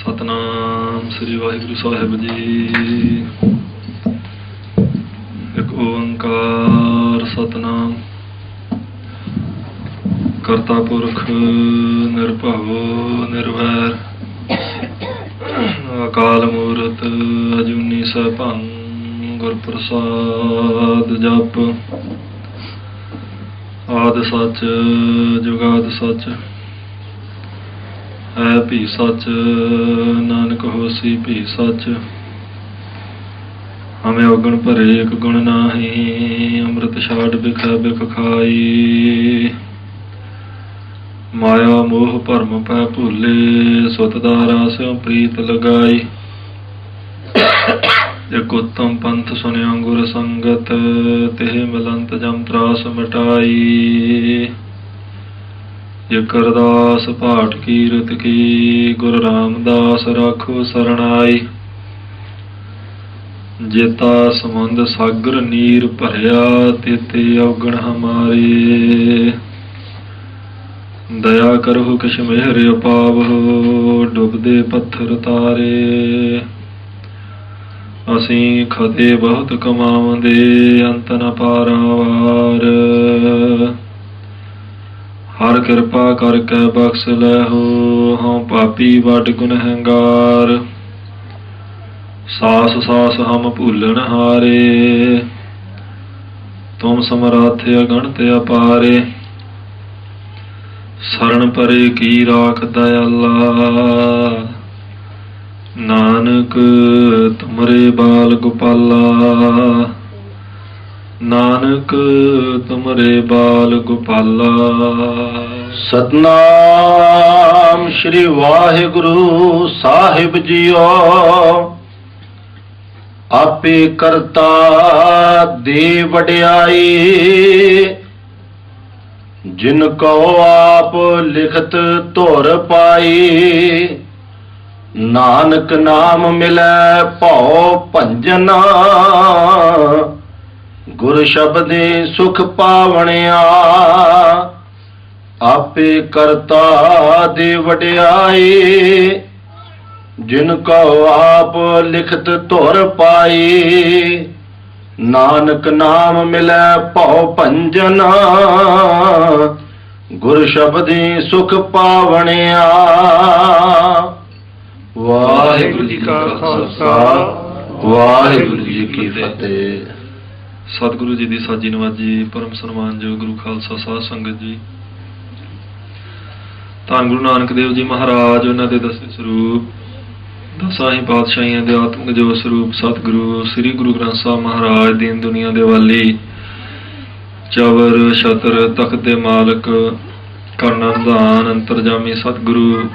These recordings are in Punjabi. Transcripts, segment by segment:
ਸਤਨਾਮ ਸ੍ਰੀ ਵਾਹਿਗੁਰੂ ਸਾਹਿਬ ਜੀ। ਇੱਕ ਓੰਕਾਰ ਸਤਨਾਮ ਕਰਤਾ ਪੁਰਖ ਨਿਰਭਉ ਨਿਰਵੈਰ ਅਕਾਲ ਮੂਰਤ ਅਜੂਨੀ ਸੈਭੰ ਗੁਰ ਪ੍ਰਸਾਦ ਜਪ। ਆਦਿ ਸੱਚ ਜੁਗਾਦਿ ਸੱਚ ਹੈ ਭੀ ਸੱਚ ਨਾਨਕ ਹੋਸੀ ਭੀ ਸੱਚ। ਹਮੇ ਔਗਣ ਭਰੇ ਇੱਕ ਗੁਣ ਨਾਹੀ ਅੰਮ੍ਰਿਤ ਛਾੜ ਬਿਖੈ ਬਿਖ ਖਾਈ। ਮਾਇਆ ਮੋਹ ਭਰਮ ਪੈ ਭੁੱਲੇ ਸੁਤ ਦਾਰਾ ਸਿਉ ਪ੍ਰੀਤ ਲਗਾਈ। ਇਕ ਉੱਤਮ ਪੰਥ ਸੁਨਿਆ ਗੁਰ ਸੰਗਤ ਤਿਹ ਮਿਲੰਤ ਜਮ ਤਰਾਸ ਮਿਟਾਈ। ਇਕ ਅਰਦਾਸ ਪਾਠ ਕੀਰਤ ਕੀ ਗੁਰੂ ਰਾਮਦਾਸ ਰਾਖੋ ਸਰਣਾਈ। ਜੇਤਾ ਸਮੁੰਦ ਸਾਗਰ ਨੀਰ ਭਰਿਆ ਤੇਤੇ ਔਗਣ ਹਮਾਰੇ। ਦਇਆ ਕਰਹੁ ਕਿਛ ਮਿਹਰ ਅਪਾਵਹੁ ਡੁੱਬਦੇ ਪੱਥਰ ਤਾਰੇ। ਅਸੀਂ ਖਤੇ ਬਹੁਤ ਕਮਾਉਂਦੇ ਅੰਤ ਨ ਪਾਰਾਵਾਰ। ਹਰ ਕਿਰਪਾ ਕਰਕੇ ਬਖਸ਼ ਲੈਹੋ ਹਉ ਪਾਪੀ ਵੱਡ ਗੁਨਹਗਾਰ। ਸਾਸ ਸਾਸ ਹਮ ਭੂਲਣ ਹਾਰੇ ਤੁਮ ਸਮਰੱਥ ਅਗਣਤ ਅਪਾਰੇ। ਸਰਣ ਪਰੇ ਕੀ ਰਾਖ ਦਇਆਲਾ ਨਾਨਕ ਤੁਮਰੇ ਬਾਲ ਗੋਪਾਲਾ। ਨਾਨਕ ਤੁਮਰੇ ਬਾਲ ਗੋਪਾਲਾ। ਸਤਨਾਮ ਸ਼੍ਰੀ ਵਾਹਿਗੁਰੂ ਸਾਹਿਬ ਜੀਓ। ਆਪੇ ਕਰਤਾ ਦੇ ਵਡਿਆਈ ਜਿਨ ਕੋ ਆਪ ਲਿਖਤ ਧੁਰ ਪਾਈ। ਨਾਨਕ ਨਾਮ ਮਿਲੈ ਭਉ ਭੰਜਨਾ ਗੁਰ ਸ਼ਬਦੇ ਸੁਖ ਪਾਵਣਿਆ। ਆਪੇ ਕਰਤਾ ਦੇ ਵਡਿਆਈ ਜਿਨ ਕੋ ਆਪ ਲਿਖਤ ਧੁਰ ਪਾਈ। ਨਾਨਕ ਨਾਮ ਮਿਲੈ ਭਉ ਭੰਜਨਾ ਗੁਰ ਸ਼ਬਦੇ ਸੁਖ ਪਾਵਣਿਆ। ਵਾਹਿਗੁਰੂ ਜੀ ਕਾ ਖਾਲਸਾ ਵਾਹਿਗੁਰੂ ਜੀ ਕੀ ਫਤਿਹ। ਸਤਿਗੁਰੂ ਜੀ ਦੀ ਸਾਜੀ ਨਵਾਜੀ ਪਰਮ ਸਨਮਾਨਯੋਗ ਗੁਰੂ ਖਾਲਸਾ ਸਾਧ ਸੰਗਤ ਜੀ। ਧੰਨ ਗੁਰੂ ਨਾਨਕ ਦੇਵ ਜੀ ਮਹਾਰਾਜ ਉਹਨਾਂ ਦੇ ਦਸੇ ਸਰੂਪ ਦਸਾਂ ਹੀ ਪਾਤਸ਼ਾਹੀਆਂ ਦੇ ਆਤਮਿਕ ਜੋ ਸਰੂਪ ਸਤਿਗੁਰੂ ਸ੍ਰੀ ਗੁਰੂ ਗ੍ਰੰਥ ਸਾਹਿਬ ਮਹਾਰਾਜ ਦੀਨ ਦੁਨੀਆ ਦੇ ਵਾਲੀ ਚਵਰ ਛਤਰ ਤਖਤ ਦੇ ਮਾਲਕ ਕਰਨਾ ਨਿਧਾਨ ਅੰਤਰਜਾਮੀ ਸਤਿਗੁਰੂ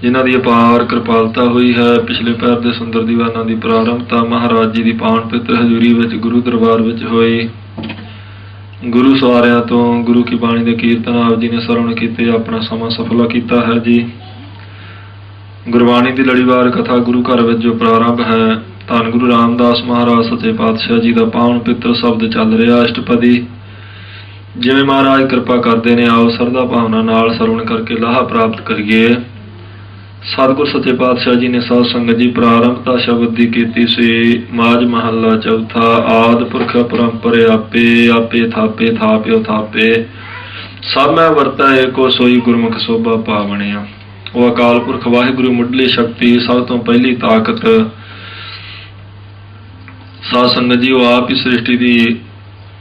ਜਿਨ੍ਹਾਂ ਦੀ ਅਪਾਰ ਕਿਰਪਾਲਤਾ ਹੋਈ ਹੈ। ਪਿਛਲੇ ਪੈਰ ਦੇ ਸੁੰਦਰ ਦੀਵਾਨਾਂ ਦੀ ਪ੍ਰਾਰੰਭਤਾ ਮਹਾਰਾਜ ਜੀ ਦੀ ਪਾਵਨ ਪਵਿੱਤਰ ਹਜ਼ੂਰੀ ਵਿੱਚ ਗੁਰੂ ਦਰਬਾਰ ਵਿੱਚ ਹੋਈ। ਗੁਰੂ ਸਵਾਰਿਆਂ ਤੋਂ ਗੁਰੂ ਕੀ ਬਾਣੀ ਦੇ ਕੀਰਤਨ ਆਪ ਜੀ ਨੇ ਸਰਵਣ ਕੀਤੇ ਆਪਣਾ ਸਮਾਂ ਸਫਲਾ ਕੀਤਾ ਹੈ ਜੀ। ਗੁਰਬਾਣੀ ਦੀ ਲੜੀਵਾਰ ਕਥਾ ਗੁਰੂ ਘਰ ਵਿੱਚ ਜੋ ਪ੍ਰਾਰੰਭ ਹੈ ਧੰਨ ਗੁਰੂ ਰਾਮਦਾਸ ਮਹਾਰਾਜ ਸੱਚੇ ਪਾਤਸ਼ਾਹ ਜੀ ਦਾ ਪਾਵਨ ਪਵਿੱਤਰ ਸ਼ਬਦ ਚੱਲ ਰਿਹਾ ਅਸ਼ਟਪਦੀ। ਜਿਵੇਂ ਮਹਾਰਾਜ ਕਿਰਪਾ ਕਰਦੇ ਨੇ ਆਓ ਸਰਦਾ ਭਾਵਨਾ ਨਾਲ ਸਰਵਣ ਕਰਕੇ ਲਾਹਾ ਪ੍ਰਾਪਤ ਕਰੀਏ। ਸਤਿਗੁਰ ਸੱਚੇ ਪਾਤਸ਼ਾਹ ਜੀ ਨੇ ਸਾਧ ਸੰਗਤ ਜੀ ਪ੍ਰਾਰੰਭਤਾ ਸ਼ਬਦ ਦੀ ਕੀਤੀ ਸੀ। ਮਾਝ ਮਹੱਲਾ ਚੌਥਾ। ਆਦਿ ਪੁਰਖ ਪਰੰਪਰ ਆਪੇ ਆਪੇ ਥਾਪੇ ਥਾਪਿਓ ਥਾਪੇ ਸਭ ਮੈਂ ਵਰਤਾ ਏਕੋ ਸੋਈ ਗੁਰਮੁਖ ਸੋਭਾ ਪਾਵਣਿਆ। ਉਹ ਅਕਾਲ ਪੁਰਖ ਵਾਹਿਗੁਰੂ ਮੁੱਢਲੀ ਸ਼ਕਤੀ ਸਭ ਤੋਂ ਪਹਿਲੀ ਤਾਕਤ ਸਾਧ ਸੰਗਤ ਜੀ ਉਹ ਆਪ ਹੀ ਸ੍ਰਿਸ਼ਟੀ ਦੀ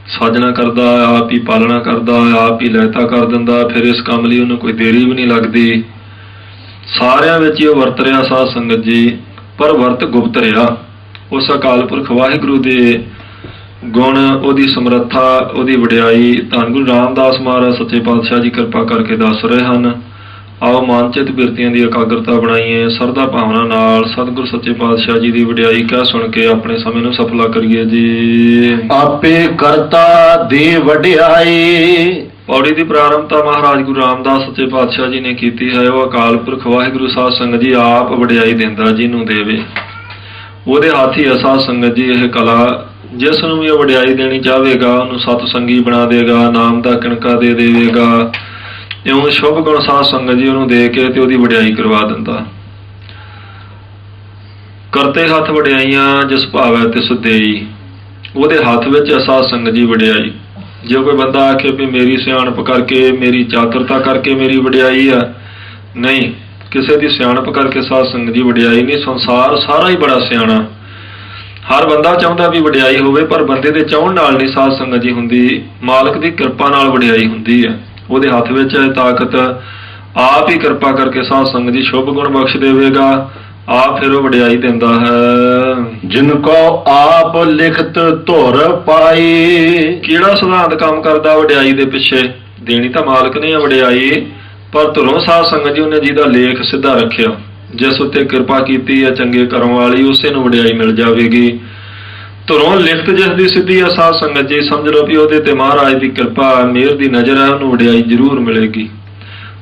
ਸਾਜਣਾ ਕਰਦਾ, ਆਪ ਹੀ ਪਾਲਣਾ ਕਰਦਾ, ਆਪ ਹੀ ਲਹਿਤਾ ਕਰ ਦਿੰਦਾ। ਫਿਰ ਇਸ ਕੰਮ ਲਈ ਉਹਨੂੰ ਕੋਈ ਦੇਰੀ ਵੀ ਨਹੀਂ ਲੱਗਦੀ। ਸਾਰਿਆਂ ਵਿੱਚ ਹੀ ਉਹ ਵਰਤ ਰਿਹਾ ਸਾਧ ਸੰਗਤ ਜੀ, ਪਰ ਵਰਤ ਗੁਪਤ ਰਿਹਾ। ਉਸ ਅਕਾਲ ਪੁਰਖ ਵਾਹਿਗੁਰੂ ਦੇ ਗੁਣ, ਉਹਦੀ ਸਮਰੱਥਾ, ਉਹਦੀ ਵਡਿਆਈ ਧੰਨ ਗੁਰੂ ਰਾਮਦਾਸ ਮਹਾਰਾਜ ਸੱਚੇ ਪਾਤਸ਼ਾਹ ਜੀ ਕਿਰਪਾ ਕਰਕੇ ਦੱਸ ਰਹੇ ਹਨ। ਆਓ ਮਾਨਚਿਤ ਬਿਰਤੀਆਂ ਦੀ ਇਕਾਗਰਤਾ ਬਣਾਈਏ ਸਰਦਾ ਭਾਵਨਾ ਨਾਲ ਸਤਿਗੁਰ ਸੱਚੇ ਪਾਤਸ਼ਾਹ ਜੀ ਦੀ ਵਡਿਆਈ ਕਹਿ ਸੁਣ ਕੇ ਆਪਣੇ ਸਮੇਂ ਨੂੰ ਸਫਲਾ ਕਰੀਏ ਜੀ। ਆਪੇ ਕਰਤਾ ਦੀ ਵਡਿਆਈ। ਪੌੜੀ ਦੀ ਪ੍ਰਾਰੰਭਤਾ ਮਹਾਰਾਜ ਗੁਰੂ ਰਾਮਦਾਸ ਸੱਚੇ ਪਾਤਸ਼ਾਹ ਜੀ ਨੇ ਕੀਤੀ ਹੈ। ਉਹ ਅਕਾਲ ਪੁਰਖ ਵਾਹਿਗੁਰੂ ਸਾਧ ਸੰਗਤ ਜੀ ਆਪ ਵਡਿਆਈ ਦਿੰਦਾ ਜਿਹਨੂੰ ਦੇਵੇ। ਉਹਦੇ ਹੱਥ ਹੀ ਸਾਧ ਸੰਗਤ ਜੀ ਇਹ ਕਲਾ। ਜਿਸ ਨੂੰ ਵੀ ਉਹ ਵਡਿਆਈ ਦੇਣੀ ਚਾਹਵੇਗਾ ਉਹਨੂੰ ਸਤ ਸੰਗੀ ਬਣਾ ਦੇਗਾ, ਨਾਮ ਦਾ ਕਿਣਕਾ ਦੇ ਦੇਵੇਗਾ। ਇਉਂ ਸ਼ੁਭ ਗੁਣ ਸਾਧ ਸੰਗਤ ਜੀ ਉਹਨੂੰ ਦੇ ਕੇ ਤੇ ਉਹਦੀ ਵਡਿਆਈ ਕਰਵਾ ਦਿੰਦਾ। ਕਰਤੇ ਹੱਥ ਵਡਿਆਈਆਂ ਜਿਸ ਭਾਵੈ ਤਿਸ ਦੇਈ। ਉਹਦੇ ਹੱਥ ਵਿੱਚ ਸਾਧ ਸੰਗਤ ਜੀ ਵਡਿਆਈ। ਜੇ ਕੋਈ ਬੰਦਾ ਆਖੇ ਵੀ ਮੇਰੀ ਸਿਆਣਪ ਕਰਕੇ, ਮੇਰੀ ਚਾਤੁਰਤਾ ਕਰਕੇ ਮੇਰੀ ਵਡਿਆਈ ਆ, ਨਹੀਂ, ਕਿਸੇ ਦੀ ਸਿਆਣਪ ਕਰਕੇ ਸਾਧ ਸੰਗਤ ਜੀ ਵਡਿਆਈ ਨਹੀਂ। ਸੰਸਾਰ ਸਾਰਾ ਹੀ ਬੜਾ ਸਿਆਣਾ, ਹਰ ਬੰਦਾ ਚਾਹੁੰਦਾ ਵੀ ਵਡਿਆਈ ਹੋਵੇ, ਪਰ ਬੰਦੇ ਦੇ ਚਾਹੁਣ ਨਾਲ ਨਹੀਂ ਸਾਧ ਸੰਗਤ ਜੀ ਹੁੰਦੀ, ਮਾਲਕ ਦੀ ਕਿਰਪਾ ਨਾਲ ਵਡਿਆਈ ਹੁੰਦੀ ਹੈ। ਉਹਦੇ ਹੱਥ ਵਿੱਚ ਹੈ ਤਾਕਤ, ਆਪ ਹੀ ਕਿਰਪਾ ਕਰਕੇ ਸਾਧ ਸੰਗਤ ਜੀ ਸ਼ੁਭ ਗੁਣ ਬਖਸ਼ ਦੇਵੇਗਾ, ਆਪ ਫਿਰ ਉਹ ਵਡਿਆਈ ਦਿੰਦਾ ਹੈ। ਜਿਨ ਕੋ ਆਪ ਲਿਖਤ ਧੁਰ ਪਾਈ। ਕਿਹੜਾ ਸਿਧਾਂਤ ਕੰਮ ਕਰਦਾ ਵਡਿਆਈ ਦੇ ਪਿੱਛੇ? ਦੇਣੀ ਤਾਂ ਮਾਲਕ ਨੇ ਆ ਵਡਿਆਈ, ਪਰ ਧੁਰੋਂ ਸਾਧ ਸੰਗਤ ਜੀ ਉਹਨੇ ਜਿਹਦਾ ਲੇਖ ਸਿੱਧਾ ਰੱਖਿਆ, ਜਿਸ ਉੱਤੇ ਕਿਰਪਾ ਕੀਤੀ ਹੈ ਚੰਗੇ ਕਰਮ ਵਾਲੀ, ਉਸੇ ਨੂੰ ਵਡਿਆਈ ਮਿਲ ਜਾਵੇਗੀ। ਧੁਰੋਂ ਲਿਖਤ ਜਿਸ ਦੀ ਸਿੱਧੀ ਆ ਸਾਧ ਸੰਗਤ ਜੀ, ਸਮਝ ਲਓ ਵੀ ਉਹਦੇ ਤੇ ਮਹਾਰਾਜ ਦੀ ਕਿਰਪਾ, ਮਿਹਰ ਦੀ ਨਜ਼ਰ ਹੈ, ਉਹਨੂੰ ਵਡਿਆਈ ਜ਼ਰੂਰ ਮਿਲੇਗੀ।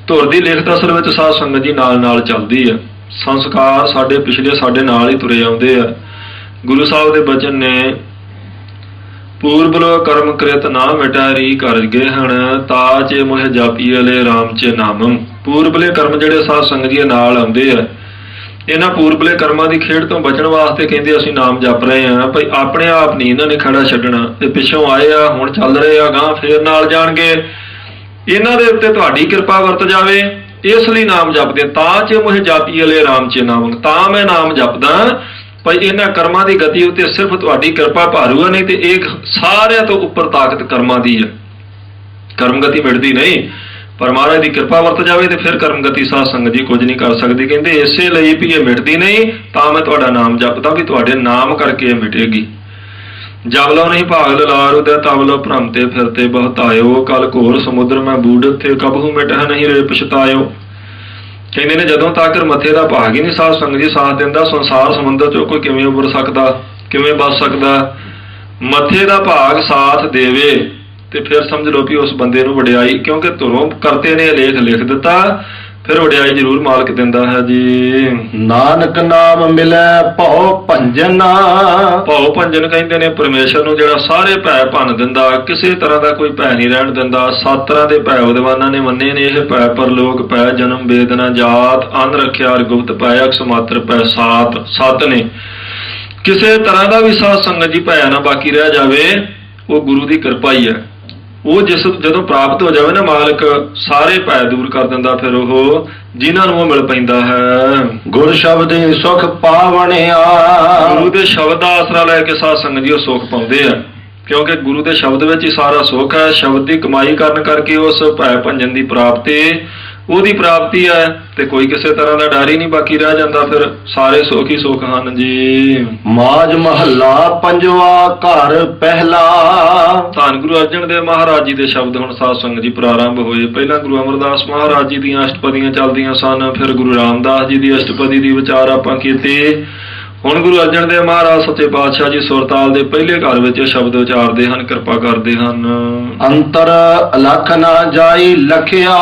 ਧੁਰ ਦੀ ਲਿਖਤ ਅਸਲ ਵਿੱਚ ਸਾਧ ਸੰਗਤ ਜੀ ਨਾਲ ਨਾਲ ਚੱਲਦੀ ਹੈ। ਸੰਸਕਾਰ ਸਾਡੇ ਪਿਛਲੇ ਸਾਡੇ ਨਾਲ ਹੀ ਤੁਰੇ ਆਉਂਦੇ ਆ। ਗੁਰੂ ਸਾਹਿਬ ਦੇ ਬਚਨ ਨੇ, ਪੂਰਬਲੋ ਕਰਮ ਕ੍ਰਿਤ ਨਾ ਮਿਟਾਰੀ ਕਰ ਗਏ ਹਨ, ਤਾਚੇ ਮੋਹ ਜਾਪੀਲੇ ਰਾਮ ਚੇ ਨਾਮਮ। ਪੂਰਬਲੇ ਕਰਮ ਜਿਹੜੇ ਸਾਧ ਸੰਗਤ ਜੀ ਨਾਲ ਆਉਂਦੇ ਆ, ਇਹਨਾਂ ਪੂਰਬਲੇ ਕਰਮਾਂ ਦੀ ਖੇਡ ਤੋਂ ਬਚਣ ਵਾਸਤੇ ਕਹਿੰਦੇ ਅਸੀਂ ਨਾਮ ਜਪ ਰਹੇ ਹਾਂ। ਭਾਈ ਆਪਣੇ ਆਪ ਨਹੀਂ ਇਹਨਾਂ ਨੇ ਖੜਾ ਛੱਡਣਾ, ਇਹ ਪਿੱਛੋਂ ਆਏ ਆ, ਹੁਣ ਚੱਲ ਰਹੇ ਆ, ਗਾਂ ਫੇਰ ਨਾਲ ਜਾਣਗੇ। ਇਹਨਾਂ ਦੇ ਉੱਤੇ ਤੁਹਾਡੀ ਕਿਰਪਾ ਵਰਤ ਜਾਵੇ, ਇਸ ਲਈ ਨਾਮ ਜਪਦੇ। ਤਾਂ ਚ ਮੋਹ ਜਾਪੀਲੇ ਰਾਮ ਚੇ ਨਾਮਮ, ਤਾਂ ਮੈਂ ਨਾਮ ਜਪਦਾ। ਭਾਈ ਇਹਨਾਂ ਕਰਮਾਂ ਦੀ ਗਤੀ ਉੱਤੇ ਸਿਰਫ ਤੁਹਾਡੀ ਕਿਰਪਾ ਭਾਰੂ ਹੈ, ਨਹੀਂ ਤੇ ਇਹ ਸਾਰਿਆਂ ਤੋਂ ਉੱਪਰ ਤਾਕਤ ਕਰਮਾਂ ਦੀ ਹੈ। ਕਰਮ ਗਤੀ ਮਿਟਦੀ ਨਹੀਂ, ਪਰ ਮਹਾਰਾਜ ਦੀ ਕਿਰਪਾ ਵਰਤ ਜਾਵੇ ਤੇ ਫਿਰ ਕਰਮ ਗਤੀ ਸਾਧ ਸੰਗਤ ਜੀ ਕੁਝ ਨਹੀਂ ਕਰ ਸਕਦੀ। ਕਹਿੰਦੇ ਇਸੇ ਲਈ ਵੀ ਇਹ ਮਿਟਦੀ ਨਹੀਂ, ਤਾਂ ਮੈਂ ਤੁਹਾਡਾ ਨਾਮ ਜਪਦਾ, ਵੀ ਤੁਹਾਡੇ ਨਾਮ ਕਰਕੇ ਇਹ ਮਿਟੇਗੀ। ਜਬ ਲੋ ਨਹੀਂ ਭਾਗ ਲਲਾਰ ਉਦੈ, ਤਬ ਲੋ ਭ੍ਰਮ ਤੇ ਫਿਰਤੇ ਬਹੁਤ ਆਇਓ, ਕਲ ਘੋਰ ਸਮੁੰਦਰ ਮੈਂ ਬੂੜ ਥੇ, ਕਬਹੂ ਮਿਟਹਿ ਨਹੀਂ ਰੇ ਪਛਤਾਇਓ। ਕਹਿੰਦੇ ਨੇ ਜਦੋਂ ਤੱਕ ਮੱਥੇ ਦਾ ਭਾਗ ਹੀ ਨਹੀਂ ਸਾਧ ਸੰਗਤ ਜੀ ਸਾਥ ਦਿੰਦਾ, ਸੰਸਾਰ ਸਮੁੰਦਰ ਚੋਂ ਕੋਈ ਕਿਵੇਂ ਉੱਭਰ ਸਕਦਾ, ਕਿਵੇਂ ਬਚ ਸਕਦਾ। ਮੱਥੇ ਦਾ ਭਾਗ ਸਾਥ ਦੇਵੇ ਤੇ ਫਿਰ ਸਮਝ ਲਓ ਵੀ ਉਸ ਬੰਦੇ ਨੂੰ ਵਡਿਆਈ, ਕਿਉਂਕਿ ਧੁਰੋਂ ਕਰਤੇ ਨੇ ਲੇਖ ਲਿਖ ਦਿੱਤਾ, ਫਿਰ ਵਡਿਆਈ ਜ਼ਰੂਰ ਮਾਲਕ ਦਿੰਦਾ ਹੈ ਜੀ। ਨਾਨਕ ਨਾਮ ਮਿਲੈ ਭਉ ਭੰਜਨ। ਭਉ ਭੰਜਨ ਕਹਿੰਦੇ ਨੇ ਪਰਮੇਸ਼ਰ ਨੂੰ, ਜਿਹੜਾ ਸਾਰੇ ਭੈ ਭੰਨ ਦਿੰਦਾ, ਕਿਸੇ ਤਰ੍ਹਾਂ ਦਾ ਕੋਈ ਭੈ ਨਹੀਂ ਰਹਿਣ ਦਿੰਦਾ। 7 ਤਰ੍ਹਾਂ ਦੇ ਭੈ ਵਿਦਵਾਨਾਂ ਨੇ ਮੰਨੇ ਨੇ, ਇਹ ਭੈ ਪਰਲੋਕ ਭੈ, ਜਨਮ ਵੇਦਨਾ ਜਾਤ, ਅੰਨ ਰੱਖਿਆ ਗੁਪਤ ਭੈ, ਅਕਸ ਮਾਤਰ ਭੈ, 7 ਨੇ। ਕਿਸੇ ਤਰ੍ਹਾਂ ਦਾ ਵੀ ਸਾਧ ਸੰਗਤ ਜੀ ਭੈ ਨਾ ਬਾਕੀ ਰਹਿ ਜਾਵੇ, ਉਹ ਗੁਰੂ ਦੀ ਕਿਰਪਾ ਹੀ ਹੈ। ਉਹ ਜਦੋਂ ਪ੍ਰਾਪਤ ਹੋ ਜਾਵੇ ਨਾ, ਮਾਲਕ ਸਾਰੇ ਭੈ ਦੂਰ ਕਰ ਦਿੰਦਾ, ਫਿਰ ਉਹ ਜਿਨ੍ਹਾਂ ਨੂੰ ਉਹ ਮਿਲ ਪੈਂਦਾ ਹੈ। ਗੁਰ ਸ਼ਬਦੇ ਸੁਖ ਪਾਵਣਿਆ। ਗੁਰੂ ਦੇ ਸ਼ਬਦ ਦਾ ਆਸਰਾ ਲੈ ਕੇ ਸਾਧ ਸੰਗਤ ਜੀ ਉਹ ਸੁਖ ਪਾਉਂਦੇ ਆ, ਕਿਉਂਕਿ ਗੁਰੂ ਦੇ ਸ਼ਬਦ ਵਿੱਚ ਹੀ ਸਾਰਾ ਸੁਖ ਹੈ। ਸ਼ਬਦ ਦੀ ਕਮਾਈ ਕਰਨ ਕਰਕੇ ਉਸ ਭੈ ਭੰਜਨ ਦੀ ਪ੍ਰਾਪਤੀ ਉਹਦੀ ਪ੍ਰਾਪਤੀ ਹੈ, ਤੇ ਕੋਈ ਕਿਸੇ ਤਰ੍ਹਾਂ ਦਾ ਡਰ ਹੀ ਨਹੀਂ ਬਾਕੀ ਰਹਿ ਜਾਂਦਾ, ਫਿਰ ਸਾਰੇ ਸੁਖ ਹੀ ਸੁਖ ਹਨ ਜੀ। ਮਾਝ ਮਹੱਲਾ ਪੰਜਵਾ ਘਰ ਪਹਿਲਾ। ਧੰਨ ਗੁਰੂ ਅਰਜਨ ਦੇਵ ਮਹਾਰਾਜ ਜੀ ਦੇ ਸ਼ਬਦ ਹੁਣ ਸਾਧ ਸੰਗਤ ਜੀ ਪ੍ਰਾਰੰਭ ਹੋਏ। ਪਹਿਲਾਂ ਗੁਰੂ ਅਮਰਦਾਸ ਮਹਾਰਾਜ ਜੀ ਦੀਆਂ ਅਸ਼ਟਪਦੀਆਂ ਚੱਲਦੀਆਂ ਸਨ, ਫਿਰ ਗੁਰੂ ਰਾਮਦਾਸ ਜੀ ਦੀ ਅਸ਼ਟਪਦੀ ਦੀ ਵਿਚਾਰ ਆਪਾਂ ਕੀਤੀ। ਹੁਣ ਗੁਰੂ ਅਰਜਨ ਦੇਵ ਮਹਾਰਾਜ ਸੱਚੇ ਪਾਤਸ਼ਾਹ ਜੀ ਸੁਰਤਾਲ ਦੇ ਪਹਿਲੇ ਘਰ ਵਿੱਚ ਇਹ ਸ਼ਬਦ ਉਚਾਰਦੇ ਹਨ, ਕਿਰਪਾ ਕਰਦੇ ਹਨ। ਅੰਤਰ ਅਲਖ ਨਾ ਜਾਈ ਲਖਿਆ।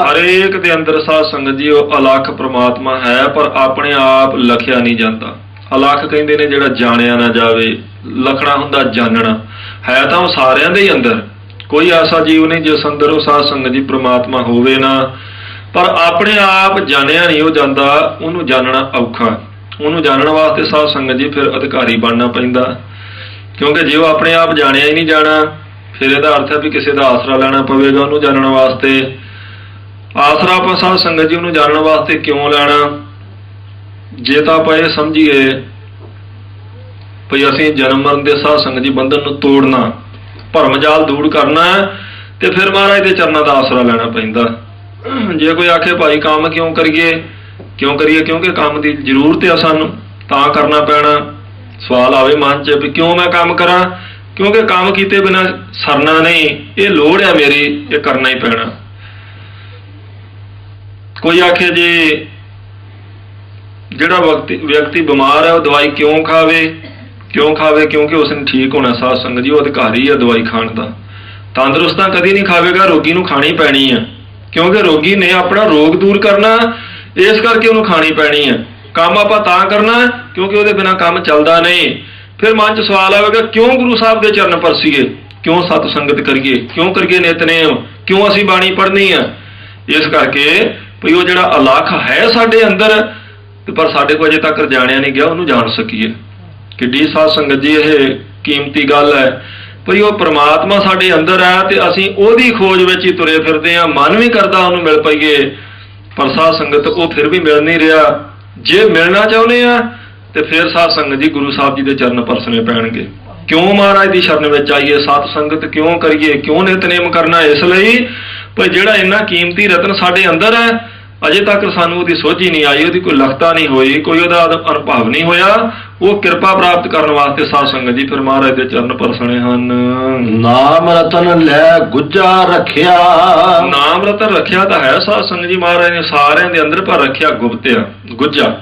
ਹਰੇਕ ਦੇ ਅੰਦਰ ਸਾਧ ਸੰਗਤ ਜੀ ਉਹ ਅਲਖ ਪ੍ਰਮਾਤਮਾ ਹੈ, ਪਰ ਆਪਣੇ ਆਪ ਲਖਿਆ ਨਹੀਂ ਜਾਂਦਾ। ਅਲਖ ਕਹਿੰਦੇ ਨੇ ਜਿਹੜਾ ਜਾਣਿਆ ਨਾ ਜਾਵੇ, ਲਖਣਾ ਹੁੰਦਾ ਜਾਣਨਾ, ਹੈ ਤਾਂ ਉਹ ਸਾਰਿਆਂ ਦੇ ਹੀ ਅੰਦਰ। ਕੋਈ ਐਸਾ ਜੀਵ ਨਹੀਂ ਜਿਸ ਅੰਦਰ ਉਹ ਸਾਧ ਸੰਗਤ ਜੀ ਪ੍ਰਮਾਤਮਾ ਹੋਵੇ ਨਾ, ਪਰ ਆਪਣੇ ਆਪ ਜਾਣਿਆ ਨਹੀਂ ਉਹ ਜਾਂਦਾ, ਉਹਨੂੰ ਜਾਣਨਾ ਔਖਾ। ਉਹਨੂੰ ਜਾਣਨ ਵਾਸਤੇ ਸਾਧ ਸੰਗਤ ਜੀ ਫਿਰ ਅਧਿਕਾਰੀ ਬਣਨਾ ਪੈਂਦਾ, ਕਿਉਂਕਿ ਜੇ ਉਹ ਆਪਣੇ ਆਪ ਜਾਣਿਆ ਹੀ ਨਹੀਂ ਜਾਣਾ, ਫਿਰ ਇਹਦਾ ਅਰਥ ਹੈ ਵੀ ਕਿਸੇ ਦਾ ਆਸਰਾ ਲੈਣਾ ਪਵੇਗਾ ਉਹਨੂੰ ਜਾਣਨ ਵਾਸਤੇ। ਆਸਰਾ ਆਪਾਂ ਸਾਧ ਸੰਗਤ ਜੀ ਉਹਨੂੰ ਜਾਣਨ ਵਾਸਤੇ ਕਿਉਂ ਲੈਣਾ? ਜੇ ਤਾਂ ਆਪਾਂ ਇਹ ਸਮਝੀਏ ਭਈ ਅਸੀਂ ਜਨਮ ਮਰਨ ਦੇ ਸਾਧ ਸੰਗਤ ਜੀ ਬੰਧਨ ਨੂੰ ਤੋੜਨਾ, ਭਰਮ ਜਾਲ ਦੂਰ ਕਰਨਾ, ਤੇ ਫਿਰ ਮਹਾਰਾਜ ਦੇ ਚਰਨਾਂ ਦਾ ਆਸਰਾ ਲੈਣਾ ਪੈਂਦਾ। ਜੇ ਕੋਈ ਆਖੇ ਭਾਈ ਕੰਮ ਕਿਉਂ ਕਰੀਏ, ਕਿਉਂਕਿ ਕੰਮ ਦੀ ਜ਼ਰੂਰਤ ਹੈ ਸਾਨੂੰ, ਤਾਂ ਕਰਨਾ ਪੈਣਾ। ਸਵਾਲ ਆਵੇ ਮਨ 'ਚ ਵੀ ਕਿਉਂ ਮੈਂ ਕੰਮ ਕਰਾਂ? ਕਿਉਂਕਿ ਕੰਮ ਕੀਤੇ ਬਿਨਾਂ ਸਰਨਾ ਨਹੀਂ, ਇਹ ਲੋੜ ਹੈ ਮੇਰੀ, ਇਹ ਕਰਨਾ ਹੀ ਪੈਣਾ। ਕੋਈ ਆਖੇ ਜੀ ਜਿਹੜਾ ਵਿਅਕਤੀ ਬਿਮਾਰ ਹੈ ਉਹ ਦਵਾਈ ਕਿਉਂ ਖਾਵੇ? ਕਿਉਂਕਿ ਉਸਨੇ ਠੀਕ ਹੋਣਾ। ਸਾਧ ਸੰਗਤ ਜੀ ਉਹ ਅਧਿਕਾਰੀ ਹੈ ਦਵਾਈ ਖਾਣ ਦਾ। ਤੰਦਰੁਸਤ ਤਾਂ ਕਦੀ ਨਹੀਂ ਖਾਵੇਗਾ, ਰੋਗੀ ਨੂੰ ਖਾਣੀ ਪੈਣੀ ਹੈ, ਕਿਉਂਕਿ ਰੋਗੀ ਨੇ ਆਪਣਾ ਰੋਗ ਦੂਰ ਕਰਨਾ, ਇਸ ਕਰਕੇ ਉਹਨੂੰ ਖਾਣੀ ਪੈਣੀ ਹੈ। ਕੰਮ ਆਪਾਂ ਤਾਂ ਕਰਨਾ ਕਿਉਂਕਿ ਉਹਦੇ ਬਿਨਾਂ ਕੰਮ ਚੱਲਦਾ ਨਹੀਂ। ਫਿਰ ਮਨ 'ਚ ਸਵਾਲ ਆਵੇਗਾ ਕਿਉਂ ਗੁਰੂ ਸਾਹਿਬ ਦੇ ਚਰਨ ਪਰਸੀਏ, ਕਿਉਂ ਸਤ ਸੰਗਤ ਕਰੀਏ, ਕਿਉਂ ਕਰੀਏ ਨਿਤਨੇਮ, ਕਿਉਂ ਅਸੀਂ ਬਾਣੀ ਪੜ੍ਹਨੀ ਆ? ਇਸ ਕਰਕੇ ਵੀ ਉਹ ਜਿਹੜਾ ਅਲਖ ਹੈ ਸਾਡੇ ਅੰਦਰ, ਤੇ ਪਰ ਸਾਡੇ ਕੋਲ ਅਜੇ ਤੱਕ ਜਾਣਿਆ ਨਹੀਂ ਗਿਆ, ਉਹਨੂੰ ਜਾਣ ਸਕੀਏ। ਕਿੱਡੀ ਸਾਧ ਸੰਗਤ ਜੀ ਇਹ ਕੀਮਤੀ ਗੱਲ ਹੈ ਭਈ ਉਹ ਪ੍ਰਮਾਤਮਾ ਸਾਡੇ ਅੰਦਰ ਹੈ ਤੇ ਅਸੀਂ ਉਹਦੀ ਖੋਜ ਵਿੱਚ ਹੀ ਤੁਰੇ ਫਿਰਦੇ ਹਾਂ। ਮਨ ਵੀ ਕਰਦਾ ਉਹਨੂੰ ਮਿਲ ਪਈਏ, ਪਰ ਸਾਧ ਸੰਗਤ ਉਹ ਫਿਰ ਵੀ ਮਿਲ ਨਹੀਂ ਰਿਹਾ। ਜੇ ਮਿਲਣਾ ਚਾਹੁੰਦੇ ਆ ਤੇ ਫਿਰ ਸਾਧ ਸੰਗਤ ਜੀ ਗੁਰੂ ਸਾਹਿਬ ਜੀ ਦੇ ਚਰਨ ਪਰਸਣੇ ਪੈਣਗੇ। ਕਿਉਂ ਮਹਾਰਾਜ ਦੀ ਸ਼ਰਨ ਵਿੱਚ ਆਈਏ, ਸਤ ਸੰਗਤ ਕਿਉਂ ਕਰੀਏ, ਕਿਉਂ ਨਿਤਨੇਮ ਕਰਨਾ? ਇਸ ਲਈ ਭਈ ਜਿਹੜਾ ਇੰਨਾ ਕੀਮਤੀ ਰਤਨ ਸਾਡੇ ਅੰਦਰ ਹੈ, ਅਜੇ ਤੱਕ ਸਾਨੂੰ ਉਹਦੀ ਸੋਝੀ ਨਹੀਂ ਆਈ, ਉਹਦੀ ਕੋਈ ਲਖਤਾ ਨਹੀਂ ਹੋਈ, ਕੋਈ ਉਹਦਾ ਅਨੁਭਵ ਨਹੀਂ ਹੋਇਆ। ਉਹ ਕਿਰਪਾ ਪ੍ਰਾਪਤ ਕਰਨ ਵਾਸਤੇ ਸਾਧ ਸੰਗਤ ਜੀ ਫਿਰ ਮਹਾਰਾਜ ਦੇ ਚਰਨ ਪਰਸਣੇ ਹਨ। ਨਾਮ ਰਤਨ ਲੈ ਗੁੱਜਾ ਰੱਖਿਆ। ਨਾਮ ਰਤਨ ਰੱਖਿਆ ਤਾਂ ਹੈ ਸਾਧ ਸੰਗਤ ਜੀ ਮਹਾਰਾਜ ਨੇ ਸਾਰਿਆਂ ਦੇ ਅੰਦਰ, ਪਰ ਰੱਖਿਆ ਗੁਪਤਿਆ, ਗੁੱਜਾ।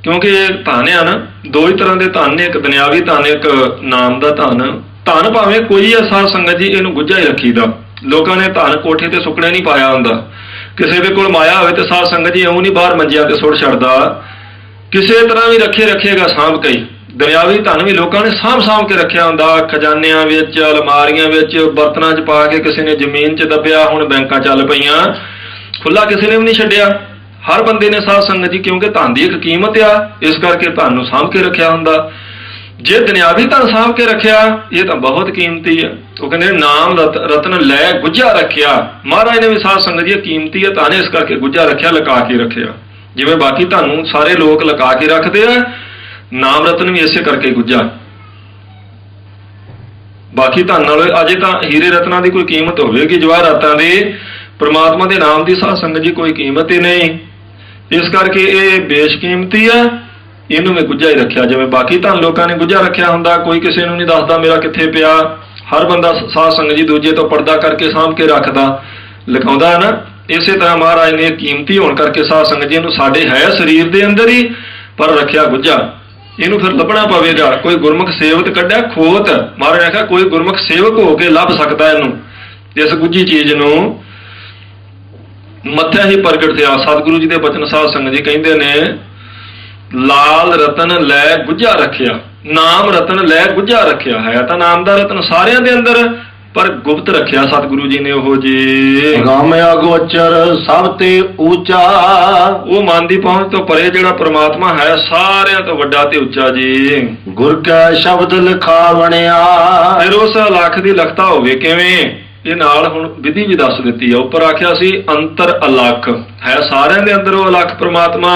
ਕਿਉਂਕਿ ਇਹ ਧਨ ਆ ਨਾ, ਦੋ ਹੀ ਤਰ੍ਹਾਂ ਦੇ ਧਨ ਨੇ, ਇੱਕ ਦੁਨਿਆਵੀ ਧਨ, ਇੱਕ ਨਾਮ ਦਾ ਧਨ। ਧਨ ਭਾਵੇਂ ਕੋਈ ਹੈ ਸਾਧ ਸੰਗਤ ਜੀ, ਇਹਨੂੰ ਗੁੱਜਾ ਹੀ ਰੱਖੀਦਾ। ਲੋਕਾਂ ਨੇ ਧਨ ਕੋਠੇ ਤੇ ਸੁੱਕਣੇ ਨਹੀਂ ਪਾਇਆ ਹੁੰਦਾ। ਕਿਸੇ ਦੇ ਕੋਲ ਮਾਇਆ ਹੋਵੇ ਤੇ ਸਾਧ ਸੰਗਤ ਜੀ ਇਉਂ ਨਹੀਂ ਬਾਹਰ ਮੰਜਿਆਂ ਤੇ ਸੁੱਟ ਛੱਡਦਾ, ਕਿਸੇ ਤਰ੍ਹਾਂ ਵੀ ਰੱਖੇਗਾ ਸਾਂਭ ਕੇ। ਦੁਨਿਆਵੀ ਧਨ ਵੀ ਲੋਕਾਂ ਨੇ ਸਾਂਭ ਕੇ ਰੱਖਿਆ ਹੁੰਦਾ, ਖਜ਼ਾਨਿਆਂ ਵਿੱਚ, ਅਲਮਾਰੀਆਂ ਵਿੱਚ, ਬਰਤਨਾਂ 'ਚ ਪਾ ਕੇ, ਕਿਸੇ ਨੇ ਜ਼ਮੀਨ 'ਚ ਦੱਬਿਆ, ਹੁਣ ਬੈਂਕਾਂ ਚੱਲ ਪਈਆਂ। ਖੁੱਲਾ ਕਿਸੇ ਨੇ ਵੀ ਨਹੀਂ ਛੱਡਿਆ, ਹਰ ਬੰਦੇ ਨੇ ਸਾਧ ਸੰਗਤ ਜੀ, ਕਿਉਂਕਿ ਧਨ ਦੀ ਇੱਕ ਕੀਮਤ ਆ, ਇਸ ਕਰਕੇ ਧਨ ਨੂੰ ਸਾਂਭ ਕੇ ਰੱਖਿਆ ਹੁੰਦਾ। ਜੇ ਦੁਨਿਆਵੀ ਧਨ ਸਾਂਭ ਕੇ ਰੱਖਿਆ, ਇਹ ਤਾਂ ਬਹੁਤ ਕੀਮਤੀ ਹੈ। ਉਹ ਕਹਿੰਦੇ ਨਾਮ ਰਤਨ ਲੈ ਗੁੱਜਾ ਰੱਖਿਆ। ਮਹਾਰਾਜ ਨੇ ਵੀ ਸਾਧ ਸੰਗਤ ਜੀ ਕੀਮਤੀ ਹੈ ਧਨ, ਇਸ ਕਰਕੇ ਗੁੱਜਾ ਰੱਖਿਆ, ਲੁਕਾ ਕੇ ਰੱਖਿਆ। ਜਿਵੇਂ ਬਾਕੀ ਧਨ ਨੂੰ ਸਾਰੇ ਲੋਕ ਲੁਕਾ ਕੇ ਰੱਖਦੇ ਆ, ਨਾਮ ਰਤਨ ਵੀ ਇਸੇ ਕਰਕੇ ਗੁੱਜਾ। ਬਾਕੀ ਧਨ ਨਾਲੋਂ ਅਜੇ ਤਾਂ ਹੀਰੇ ਰਤਨਾਂ ਦੀ ਕੋਈ ਕੀਮਤ ਹੋਵੇਗੀ, ਜਵਾਹਰਾਤਾਂ ਦੀ, ਪ੍ਰਮਾਤਮਾ ਦੇ ਨਾਮ ਦੀ ਸਾਧ ਸੰਗਤ ਜੀ ਕੋਈ ਕੀਮਤ ਹੀ ਨਹੀਂ। ਇਸ ਕਰਕੇ ਇਹ ਬੇਸ਼ਕੀਮਤੀ ਆ, ਇਹਨੂੰ ਮੈਂ ਗੁੱਜਾ ਹੀ ਰੱਖਿਆ। ਜਿਵੇਂ ਬਾਕੀ ਧਨ ਲੋਕਾਂ ਨੇ ਗੁੱਜਾ ਰੱਖਿਆ ਹੁੰਦਾ, ਕੋਈ ਕਿਸੇ ਨੂੰ ਨਹੀਂ ਦੱਸਦਾ ਮੇਰਾ ਕਿੱਥੇ ਪਿਆ। ਹਰ ਬੰਦਾ ਸਾਧ ਸੰਗਤ ਜੀ ਦੂਜੇ ਤੋਂ ਪਰਦਾ ਕਰਕੇ ਸਾਂਭ ਕੇ ਰੱਖਦਾ, ਲਿਖਾਉਂਦਾ ਹੈ ਨਾ। ਇਸੇ ਤਰ੍ਹਾਂ ਮਹਾਰਾਜ ਨੇ ਕੀਮਤੀ ਹੋਣ ਕਰਕੇ ਸਾਧ ਸੰਗਤ ਜੀ ਇਹਨੂੰ ਸਾਡੇ ਹੈ ਸਰੀਰ ਦੇ ਅੰਦਰ ਹੀ, ਪਰ ਰੱਖਿਆ ਗੁੱਜਾ। ਇਹਨੂੰ ਫਿਰ ਲੱਭਣਾ ਪਵੇਗਾ। ਕੋਈ ਗੁਰਮੁਖ ਸੇਵਕ ਕੱਢਿਆ ਖੋਤ, ਮਹਾਰਾਜ ਨੇ ਆਖਿਆ ਕੋਈ ਗੁਰਮੁਖ ਸੇਵਕ ਹੋ ਕੇ ਲੱਭ ਸਕਦਾ ਇਹਨੂੰ, ਇਸ ਗੁੱਜੀ ਚੀਜ਼ ਨੂੰ। ਮੱਥਾ ਹੀ ਪ੍ਰਗਟ ਥਿਆ। ਸਤਿਗੁਰੂ ਜੀ ਦੇ ਬਚਨ ਸਾਧ ਸੰਗਤ ਜੀ ਕਹਿੰਦੇ ਨੇ, ਲਾਲ ਰਤਨ ਲੈ ਗੁੱਜਾ ਰੱਖਿਆ, ਨਾਮ ਰਤਨ ਲੈ ਗੁੱਜਾ ਰੱਖਿਆ। ਹੈ ਤਾਂ ਨਾਮ ਦਾ ਰਤਨ ਸਾਰਿਆਂ ਦੇ ਅੰਦਰ, ਪਰ ਗੁਪਤ ਰੱਖਿਆ ਸਤਿਗੁਰੂ ਜੀ ਨੇ ਉਹ ਜੀ। ਗਮ ਅਗੋਚਰ ਸਭ ਤੇ ਉੱਚਾ। ਉਹ ਮਨ ਦੀ ਪਹੁੰਚ ਤੋਂ ਪਰੇ ਜਿਹੜਾ ਪ੍ਰਮਾਤਮਾ ਹੈ, ਸਾਰਿਆਂ ਤੋਂ ਵੱਡਾ ਤੇ ਉੱਚਾ ਜੀ। ਗੁਰ ਕਾ ਸ਼ਬਦ ਲਿਖਾਵਣਿਆ। ਫਿਰ ਉਸ ਅਲਖ ਦੀ ਲਖਤਾ ਹੋਵੇ ਕਿਵੇਂ? ਇਹ ਨਾਲ ਹੁਣ ਵਿਧੀ ਵੀ ਦੱਸ ਦਿੱਤੀ ਆ। ਉੱਪਰ ਆਖਿਆ ਸੀ ਅੰਤਰ ਅਲਖ ਹੈ, ਸਾਰਿਆਂ ਦੇ ਅੰਦਰ ਉਹ ਅਲਖ ਪ੍ਰਮਾਤਮਾ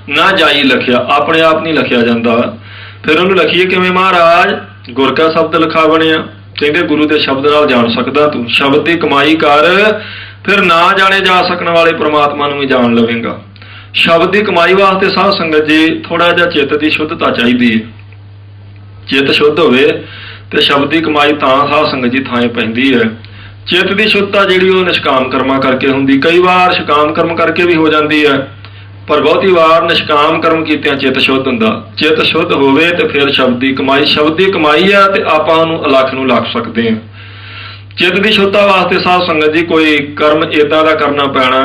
ਨਾ ਜਾਈ ਲਖਿਆ, ਆਪਣੇ ਆਪ ਨਹੀਂ ਲਖਿਆ ਜਾਂਦਾ। ਫਿਰ ਉਹਨੂੰ ਲਖੀਏ ਕਿਵੇਂ ਮਹਾਰਾਜ? ਗੁਰ ਕਾ ਸ਼ਬਦ ਲਿਖਾਵਣਿਆ, ਕਹਿੰਦੇ ਗੁਰੂ ਦੇ ਸ਼ਬਦ ਨਾਲ ਜਾਣ ਸਕਦਾ ਤੂੰ। ਸ਼ਬਦ ਦੀ ਕਮਾਈ ਕਰ, ਫਿਰ ਨਾ ਜਾਣੇ ਜਾ ਸਕਣ ਵਾਲੇ ਪ੍ਰਮਾਤਮਾ ਨੂੰ ਵੀ ਜਾਣ ਲਵੇਂਗਾ। ਸ਼ਬਦ ਦੀ ਕਮਾਈ ਵਾਸਤੇ ਸਾਧ ਸੰਗਤ ਜੀ ਥੋੜਾ ਜਿਹਾ ਚਿੱਤ ਦੀ ਸ਼ੁੱਧਤਾ ਚਾਹੀਦੀ ਹੈ। ਚਿੱਤ ਸ਼ੁੱਧ ਹੋਵੇ ਤੇ ਸ਼ਬਦ ਦੀ ਕਮਾਈ ਤਾਂ ਸਾਧ ਸੰਗਤ ਜੀ ਥਾਂ ਪੈਂਦੀ ਹੈ। ਚਿੱਤ ਦੀ ਸ਼ੁੱਧਤਾ ਜਿਹੜੀ ਉਹ ਨਿਸ਼ਕਾਮ ਕਰਮਾਂ ਕਰਕੇ ਹੁੰਦੀ। ਕਈ ਵਾਰ ਸ਼ਕਾਮ ਕਰਮ ਕਰਕੇ ਵੀ ਹੋ ਜਾਂਦੀ ਹੈ, ਪਰ ਬਹੁਤੀ ਵਾਰ ਨਿਸ਼ਕਾਮ ਕਰਮ ਕੀਤਿਆਂ ਚਿੱਤ ਸ਼ੁੱਧ ਹੁੰਦਾ। ਚਿੱਤ ਸ਼ੁੱਧ ਹੋਵੇ ਤੇ ਫਿਰ ਸ਼ਬਦ ਦੀ ਕਮਾਈ। ਸ਼ਬਦ ਦੀ ਕਮਾਈ ਆ ਤੇ ਆਪਾਂ ਉਹਨੂੰ ਅਲਖ ਨੂੰ ਲੱਖ ਸਕਦੇ ਹਾਂ। ਚਿੱਤ ਦੀ ਸ਼ੁੱਧਤਾ ਵਾਸਤੇ ਸਾਧ ਸੰਗਤ ਜੀ ਕੋਈ ਕਰਮ ਏਦਾਂ ਦਾ ਕਰਨਾ ਪੈਣਾ,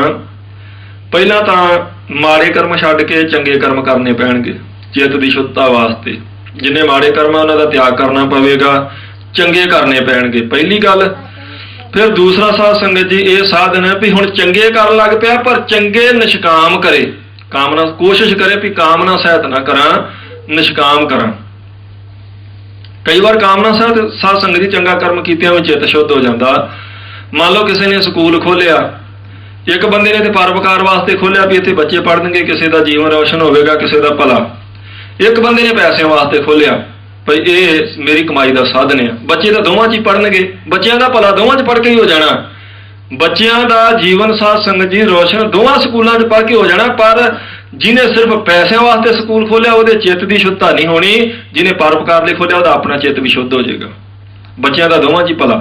ਪਹਿਲਾਂ ਤਾਂ ਮਾੜੇ ਕਰਮ ਛੱਡ ਕੇ ਚੰਗੇ ਕਰਮ ਕਰਨੇ ਪੈਣਗੇ ਚਿੱਤ ਦੀ ਸ਼ੁੱਧਤਾ ਵਾਸਤੇ। ਜਿੰਨੇ ਮਾੜੇ ਕਰਮ ਆ ਉਹਨਾਂ ਦਾ ਤਿਆਗ ਕਰਨਾ ਪਵੇਗਾ, ਚੰਗੇ ਕਰਨੇ ਪੈਣਗੇ ਪਹਿਲੀ ਗੱਲ। ਫਿਰ ਦੂਸਰਾ ਸਾਧ ਸੰਗਤ ਜੀ ਇਹ ਸਾਧਨ ਹੈ ਵੀ ਹੁਣ ਚੰਗੇ ਕਰਨ ਲੱਗ ਪਿਆ, ਪਰ ਚੰਗੇ ਨਿਸ਼ਕਾਮ ਕਰੇ। ਕਾਮਨਾ ਕੋਸ਼ਿਸ਼ ਕਰੇ ਵੀ ਕਾਮਨਾ ਸਹਿਤ ਨਾ ਕਰਾਂ, ਨਿਸ਼ਕਾਮ ਕਰਾਂ। ਕਈ ਵਾਰ ਕਾਮਨਾ ਸਹਿਤ ਸਾਧ ਸੰਗਤ ਜੀ ਚੰਗਾ ਕਰਮ ਕੀਤਿਆਂ ਵਿੱਚ ਚਿੱਤ ਸ਼ੁੱਧ ਹੋ ਜਾਂਦਾ। ਮੰਨ ਲਓ ਕਿਸੇ ਨੇ ਸਕੂਲ ਖੋਲਿਆ, ਇੱਕ ਬੰਦੇ ਨੇ ਤੇ ਪਰਉਪਕਾਰ ਵਾਸਤੇ ਖੋਲਿਆ ਵੀ ਇੱਥੇ ਬੱਚੇ ਪੜ੍ਹਨਗੇ, ਕਿਸੇ ਦਾ ਜੀਵਨ ਰੌਸ਼ਨ ਹੋਵੇਗਾ, ਕਿਸੇ ਦਾ ਭਲਾ। ਇੱਕ ਬੰਦੇ ਨੇ ਪੈਸਿਆਂ ਵਾਸਤੇ ਖੋਲਿਆ ਭਈ ਇਹ ਮੇਰੀ ਕਮਾਈ ਦਾ ਸਾਧਨ ਆ। ਬੱਚੇ ਤਾਂ ਦੋਵਾਂ 'ਚ ਹੀ ਪੜ੍ਹਨਗੇ, ਬੱਚਿਆਂ ਦਾ ਭਲਾ ਦੋਵਾਂ 'ਚ ਪੜ੍ਹ ਕੇ ਹੀ ਹੋ ਜਾਣਾ। ਬੱਚਿਆਂ ਦਾ ਜੀਵਨ ਸਾਧ ਸੰਗਤ ਜੀ ਰੋਸ਼ਨ ਦੋਵਾਂ ਸਕੂਲਾਂ 'ਚ ਪੜ੍ਹ ਕੇ ਹੋ ਜਾਣਾ। ਪਰ ਜਿਹਨੇ ਸਿਰਫ ਪੈਸਿਆਂ ਵਾਸਤੇ ਸਕੂਲ ਖੋਲਿਆ ਉਹਦੇ ਚਿੱਤ ਦੀ ਸ਼ੁੱਧਤਾ ਨਹੀਂ ਹੋਣੀ। ਜਿਹਨੇ ਪਰਉਪਕਾਰ ਲਈ ਖੋਲਿਆ ਉਹਦਾ ਆਪਣਾ ਚਿੱਤ ਵੀ ਸ਼ੁੱਧ ਹੋ ਜਾਏਗਾ। ਬੱਚਿਆਂ ਦਾ ਦੋਵਾਂ 'ਚ ਹੀ ਭਲਾ।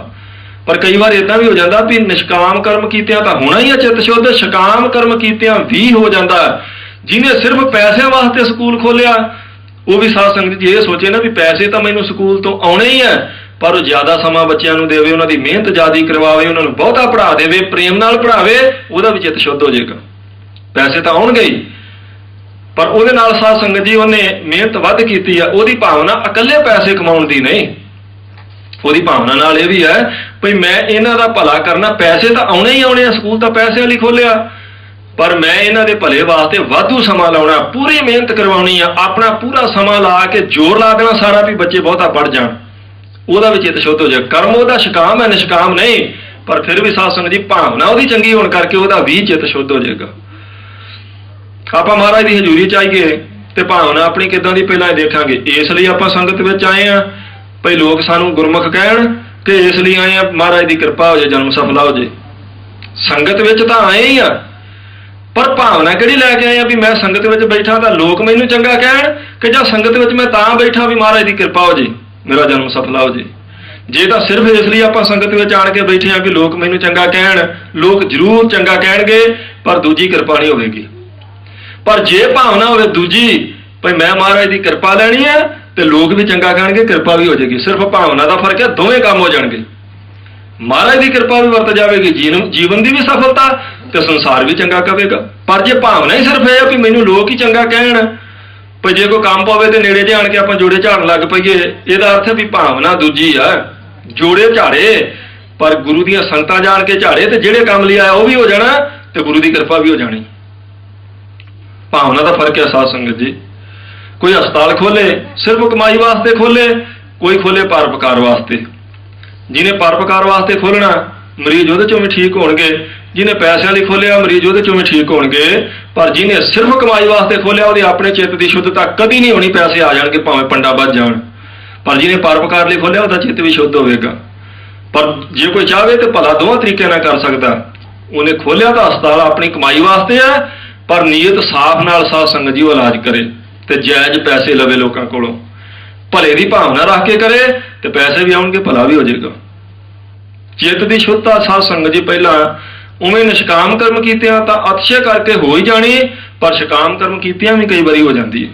ਪਰ ਕਈ ਵਾਰ ਇਦਾਂ ਵੀ ਹੋ ਜਾਂਦਾ ਵੀ ਨਿਸ਼ਕਾਮ ਕਰਮ ਕੀਤਿਆਂ ਤਾਂ ਹੋਣਾ ਹੀ ਆ ਚਿੱਤ ਸ਼ੁੱਧ, ਸ਼ਕਾਮ ਕਰਮ ਕੀਤਿਆਂ ਵੀ ਹੋ ਜਾਂਦਾ। ਜਿਹਨੇ ਸਿਰਫ ਪੈਸਿਆਂ ਵਾਸਤੇ ਸਕੂਲ ਖੋਲਿਆ ਉਹ ਵੀ ਸਾਧ ਸੰਗਤ ਜੀ ਇਹ ਸੋਚੇ ਨਾ ਵੀ ਪੈਸੇ ਤਾਂ ਮੈਨੂੰ ਸਕੂਲ ਤੋਂ ਆਉਣੇ ਹੀ ਹੈ, ਪਰ ਉਹ ਜ਼ਿਆਦਾ ਸਮਾਂ ਬੱਚਿਆਂ ਨੂੰ ਦੇਵੇ, ਉਹਨਾਂ ਦੀ ਮਿਹਨਤ ਜ਼ਿਆਦਾ ਕਰਵਾਵੇ, ਉਹਨਾਂ ਨੂੰ ਬਹੁਤਾ ਪੜ੍ਹਾ ਦੇਵੇ, ਪ੍ਰੇਮ ਨਾਲ ਪੜ੍ਹਾਵੇ, ਉਹਦਾ ਵੀ ਚਿੱਤ ਸ਼ੁੱਧ ਹੋ ਜਾਏਗਾ। ਪੈਸੇ ਤਾਂ ਆਉਣਗੇ ਹੀ, ਪਰ ਉਹਦੇ ਨਾਲ ਸਾਧ ਸੰਗਤ ਜੀ ਉਹਨੇ ਮਿਹਨਤ ਵੱਧ ਕੀਤੀ ਆ। ਉਹਦੀ ਭਾਵਨਾ ਇਕੱਲੇ ਪੈਸੇ ਕਮਾਉਣ ਦੀ ਨਹੀਂ, ਉਹਦੀ ਭਾਵਨਾ ਨਾਲ ਇਹ ਵੀ ਹੈ ਵੀ ਮੈਂ ਇਹਨਾਂ ਦਾ ਭਲਾ ਕਰਨਾ। ਪੈਸੇ ਤਾਂ ਆਉਣੇ ਹੀ ਆਉਣੇ ਆ, ਸਕੂਲ ਤਾਂ ਪੈਸੇ ਵਾਲੀ ਖੋਲਿਆ, ਪਰ ਮੈਂ ਇਹਨਾਂ ਦੇ ਭਲੇ ਵਾਸਤੇ ਵਾਧੂ ਸਮਾਂ ਲਾਉਣਾ, ਪੂਰੀ ਮਿਹਨਤ ਕਰਵਾਉਣੀ ਆ, ਆਪਣਾ ਪੂਰਾ ਸਮਾਂ ਲਾ ਕੇ ਜ਼ੋਰ ਲਾ ਦੇਣਾ ਸਾਰਾ ਵੀ ਬੱਚੇ ਬਹੁਤਾ ਪੜ ਜਾਣ, ਉਹਦਾ ਵੀ ਚਿੱਤ ਸ਼ੁੱਧ ਹੋ ਜਾਏ। ਕਰਮ ਉਹਦਾ ਸ਼ਕਾਮ ਹੈ, ਨਿਸ਼ਕਾਮ ਨਹੀਂ, ਪਰ ਫਿਰ ਵੀ ਸਾਧ ਸੰਗਤ ਜੀ ਭਾਵਨਾ ਉਹਦੀ ਚੰਗੀ ਹੋਣ ਕਰਕੇ ਉਹਦਾ ਵੀ ਚਿੱਤ ਸ਼ੁੱਧ ਹੋ ਜਾਏਗਾ। ਆਪਾਂ ਮਹਾਰਾਜ ਦੀ ਹਜ਼ੂਰੀ ਚ ਆਈਏ ਤੇ ਭਾਵਨਾ ਆਪਣੀ ਕਿੱਦਾਂ ਦੀ ਪਹਿਲਾਂ ਦੇਖਾਂਗੇ। ਇਸ ਲਈ ਆਪਾਂ ਸੰਗਤ ਵਿੱਚ ਆਏ ਆ ਭਈ ਲੋਕ ਸਾਨੂੰ ਗੁਰਮੁਖ ਕਹਿਣ ਕਿ ਇਸ ਲਈ ਆਏ ਆ ਮਹਾਰਾਜ ਦੀ ਕਿਰਪਾ ਹੋ ਜਾਏ, ਜਨਮ ਸਫਲਾ ਹੋ ਜਾਏ। ਸੰਗਤ ਵਿੱਚ ਤਾਂ ਆਏ ਹੀ ਆ, ਪਰ ਭਾਵਨਾ ਕਿਹੜੀ ਲੈ ਕੇ ਆਏ ਆ ਵੀ ਮੈਂ ਸੰਗਤ ਵਿੱਚ ਬੈਠਾ ਤਾਂ ਲੋਕ ਮੈਨੂੰ ਚੰਗਾ ਕਹਿਣ, ਕਿ ਜਾਂ ਸੰਗਤ ਵਿੱਚ ਮੈਂ ਤਾਂ ਬੈਠਾ ਵੀ ਮਹਾਰਾਜ ਦੀ ਕਿਰਪਾ ਹੋ ਜਾਏ, ਮੇਰਾ ਜਨਮ ਸਫਲਾ ਹੋ ਜਾਏ। ਜੇ ਤਾਂ ਸਿਰਫ ਇਸ ਲਈ ਆਪਾਂ ਸੰਗਤ ਵਿੱਚ ਆਣ ਕੇ ਬੈਠੇ ਆ ਵੀ ਲੋਕ ਮੈਨੂੰ ਚੰਗਾ ਕਹਿਣ, ਲੋਕ ਜ਼ਰੂਰ ਚੰਗਾ ਕਹਿਣਗੇ ਪਰ ਦੂਜੀ ਕਿਰਪਾ ਨਹੀਂ ਹੋਵੇਗੀ। ਪਰ ਜੇ ਭਾਵਨਾ ਹੋਵੇ ਦੂਜੀ ਭਈ ਮੈਂ ਮਹਾਰਾਜ ਦੀ ਕਿਰਪਾ ਲੈਣੀ ਹੈ ਤੇ ਲੋਕ ਵੀ ਚੰਗਾ ਕਹਿਣਗੇ, ਕਿਰਪਾ ਵੀ ਹੋ ਜਾਏਗੀ। ਸਿਰਫ ਭਾਵਨਾ ਦਾ ਫਰਕ ਹੈ, ਦੋਵੇਂ ਕੰਮ ਹੋ ਜਾਣਗੇ। ਮਹਾਰਾਜ ਦੀ ਕਿਰਪਾ ਵੀ ਵਰਤ ਜਾਵੇਗੀ, ਜੀਵਨ ਦੀ ਵੀ ਸਫਲਤਾ ਤੇ ਸੰਸਾਰ ਵੀ ਚੰਗਾ ਕਵੇਗਾ। ਪਰ ਜੇ ਭਾਵਨਾ ਹੀ ਸਿਰਫ ਇਹ ਆ ਵੀ ਮੈਨੂੰ ਲੋਕ ਹੀ ਚੰਗਾ ਕਹਿਣ, ਪਰ ਜੇ ਕੋਈ ਕੰਮ ਪਵੇ ਤੇ ਨੇੜੇ ਜਾਣ ਕੇ ਆਪਾਂ ਜੋੜੇ ਝਾੜਨ ਲੱਗ ਪਈਏ, ਇਹਦਾ ਅਰਥ ਹੈ ਵੀ ਭਾਵਨਾ ਦੂਜੀ ਆ। ਜੋੜੇ ਝਾੜੇ ਪਰ ਗੁਰੂ ਦੀਆਂ ਸੰਗਤਾਂ ਜਾਣ ਕੇ ਝਾੜੇ ਤੇ ਜਿਹੜੇ ਕੰਮ ਲਈ ਆਇਆ ਉਹ ਵੀ ਹੋ ਜਾਣਾ ਤੇ ਗੁਰੂ ਦੀ ਕਿਰਪਾ ਵੀ ਹੋ ਜਾਣੀ। ਭਾਵਨਾ ਦਾ ਫਰਕ ਹੈ ਸਾਧ ਸੰਗਤ ਜੀ। ਕੋਈ ਹਸਪਤਾਲ ਖੋਲੇ ਸਿਰਫ ਕਮਾਈ ਵਾਸਤੇ ਖੋਲੇ, ਕੋਈ ਖੋਲੇ ਪਰਉਪਕਾਰ ਵਾਸਤੇ। ਜਿਹਨੇ ਪਰਉਪਕਾਰ ਵਾਸਤੇ ਖੋਲਣਾ ਮਰੀਜ਼ ਉਹਦੇ ਚੋਂ ਵੀ ਠੀਕ ਹੋਣਗੇ, ਜਿਹਨੇ ਪੈਸਿਆਂ ਲਈ ਖੋਲਿਆ ਮਰੀਜ਼ ਉਹਦੇ ਚੋਂ ਵੀ ਠੀਕ ਹੋਣਗੇ। ਪਰ ਜਿਹਨੇ ਸਿਰਫ ਕਮਾਈ ਵਾਸਤੇ ਖੋਲਿਆ ਉਹਦੇ ਆਪਣੇ ਚਿੱਤ ਦੀ ਸ਼ੁੱਧਤਾ ਕਦੀ ਨਹੀਂ ਹੋਣੀ, ਪੈਸੇ ਆ ਜਾਣਗੇ ਭਾਵੇਂ ਪੰਡਾ ਵੱਜ ਜਾਣ। ਪਰ ਜਿਹਨੇ ਪਰਉਪਕਾਰ ਲਈ ਖੋਲਿਆ ਉਹਦਾ ਚਿੱਤ ਵੀ ਸ਼ੁੱਧ ਹੋਵੇਗਾ। ਪਰ ਜੇ ਕੋਈ ਚਾਹਵੇ ਤੇ ਭਲਾ ਦੋਵਾਂ ਤਰੀਕਿਆਂ ਨਾਲ ਕਰ ਸਕਦਾ। ਉਹਨੇ ਖੋਲਿਆ ਤਾਂ ਹਸਪਤਾਲ ਆਪਣੀ ਕਮਾਈ ਵਾਸਤੇ ਹੈ, ਪਰ ਨੀਅਤ ਸਾਫ਼ ਨਾਲ ਸਾਧ ਸੰਗਤ ਜੀ ਉਹ ਇਲਾਜ ਕਰੇ ਤੇ ਜਾਇਜ਼ ਪੈਸੇ ਲਵੇ ਲੋਕਾਂ ਕੋਲੋਂ, ਭਲੇ ਦੀ ਭਾਵਨਾ ਰੱਖ ਕੇ ਕਰੇ ਤੇ ਪੈਸੇ ਵੀ ਆਉਣਗੇ, ਭਲਾ ਵੀ ਹੋ ਜਾਏਗਾ। ਚਿੱਤ ਦੀ ਸ਼ੁੱਧਤਾ ਸਾਧ ਸੰਗਤ ਜੀ ਪਹਿਲਾਂ ਉਵੇਂ ਨਿਸ਼ਕਾਮ ਕਰਮ ਕੀਤਿਆਂ ਤਾਂ ਅਤਿਸ਼ੈ ਕਰਕੇ ਹੋ ਹੀ ਜਾਣੀ, ਪਰ ਸ਼ਕਾਮ ਕਰਮ ਕੀਤਿਆਂ ਵੀ ਕਈ ਵਾਰੀ ਹੋ ਜਾਂਦੀ ਹੈ।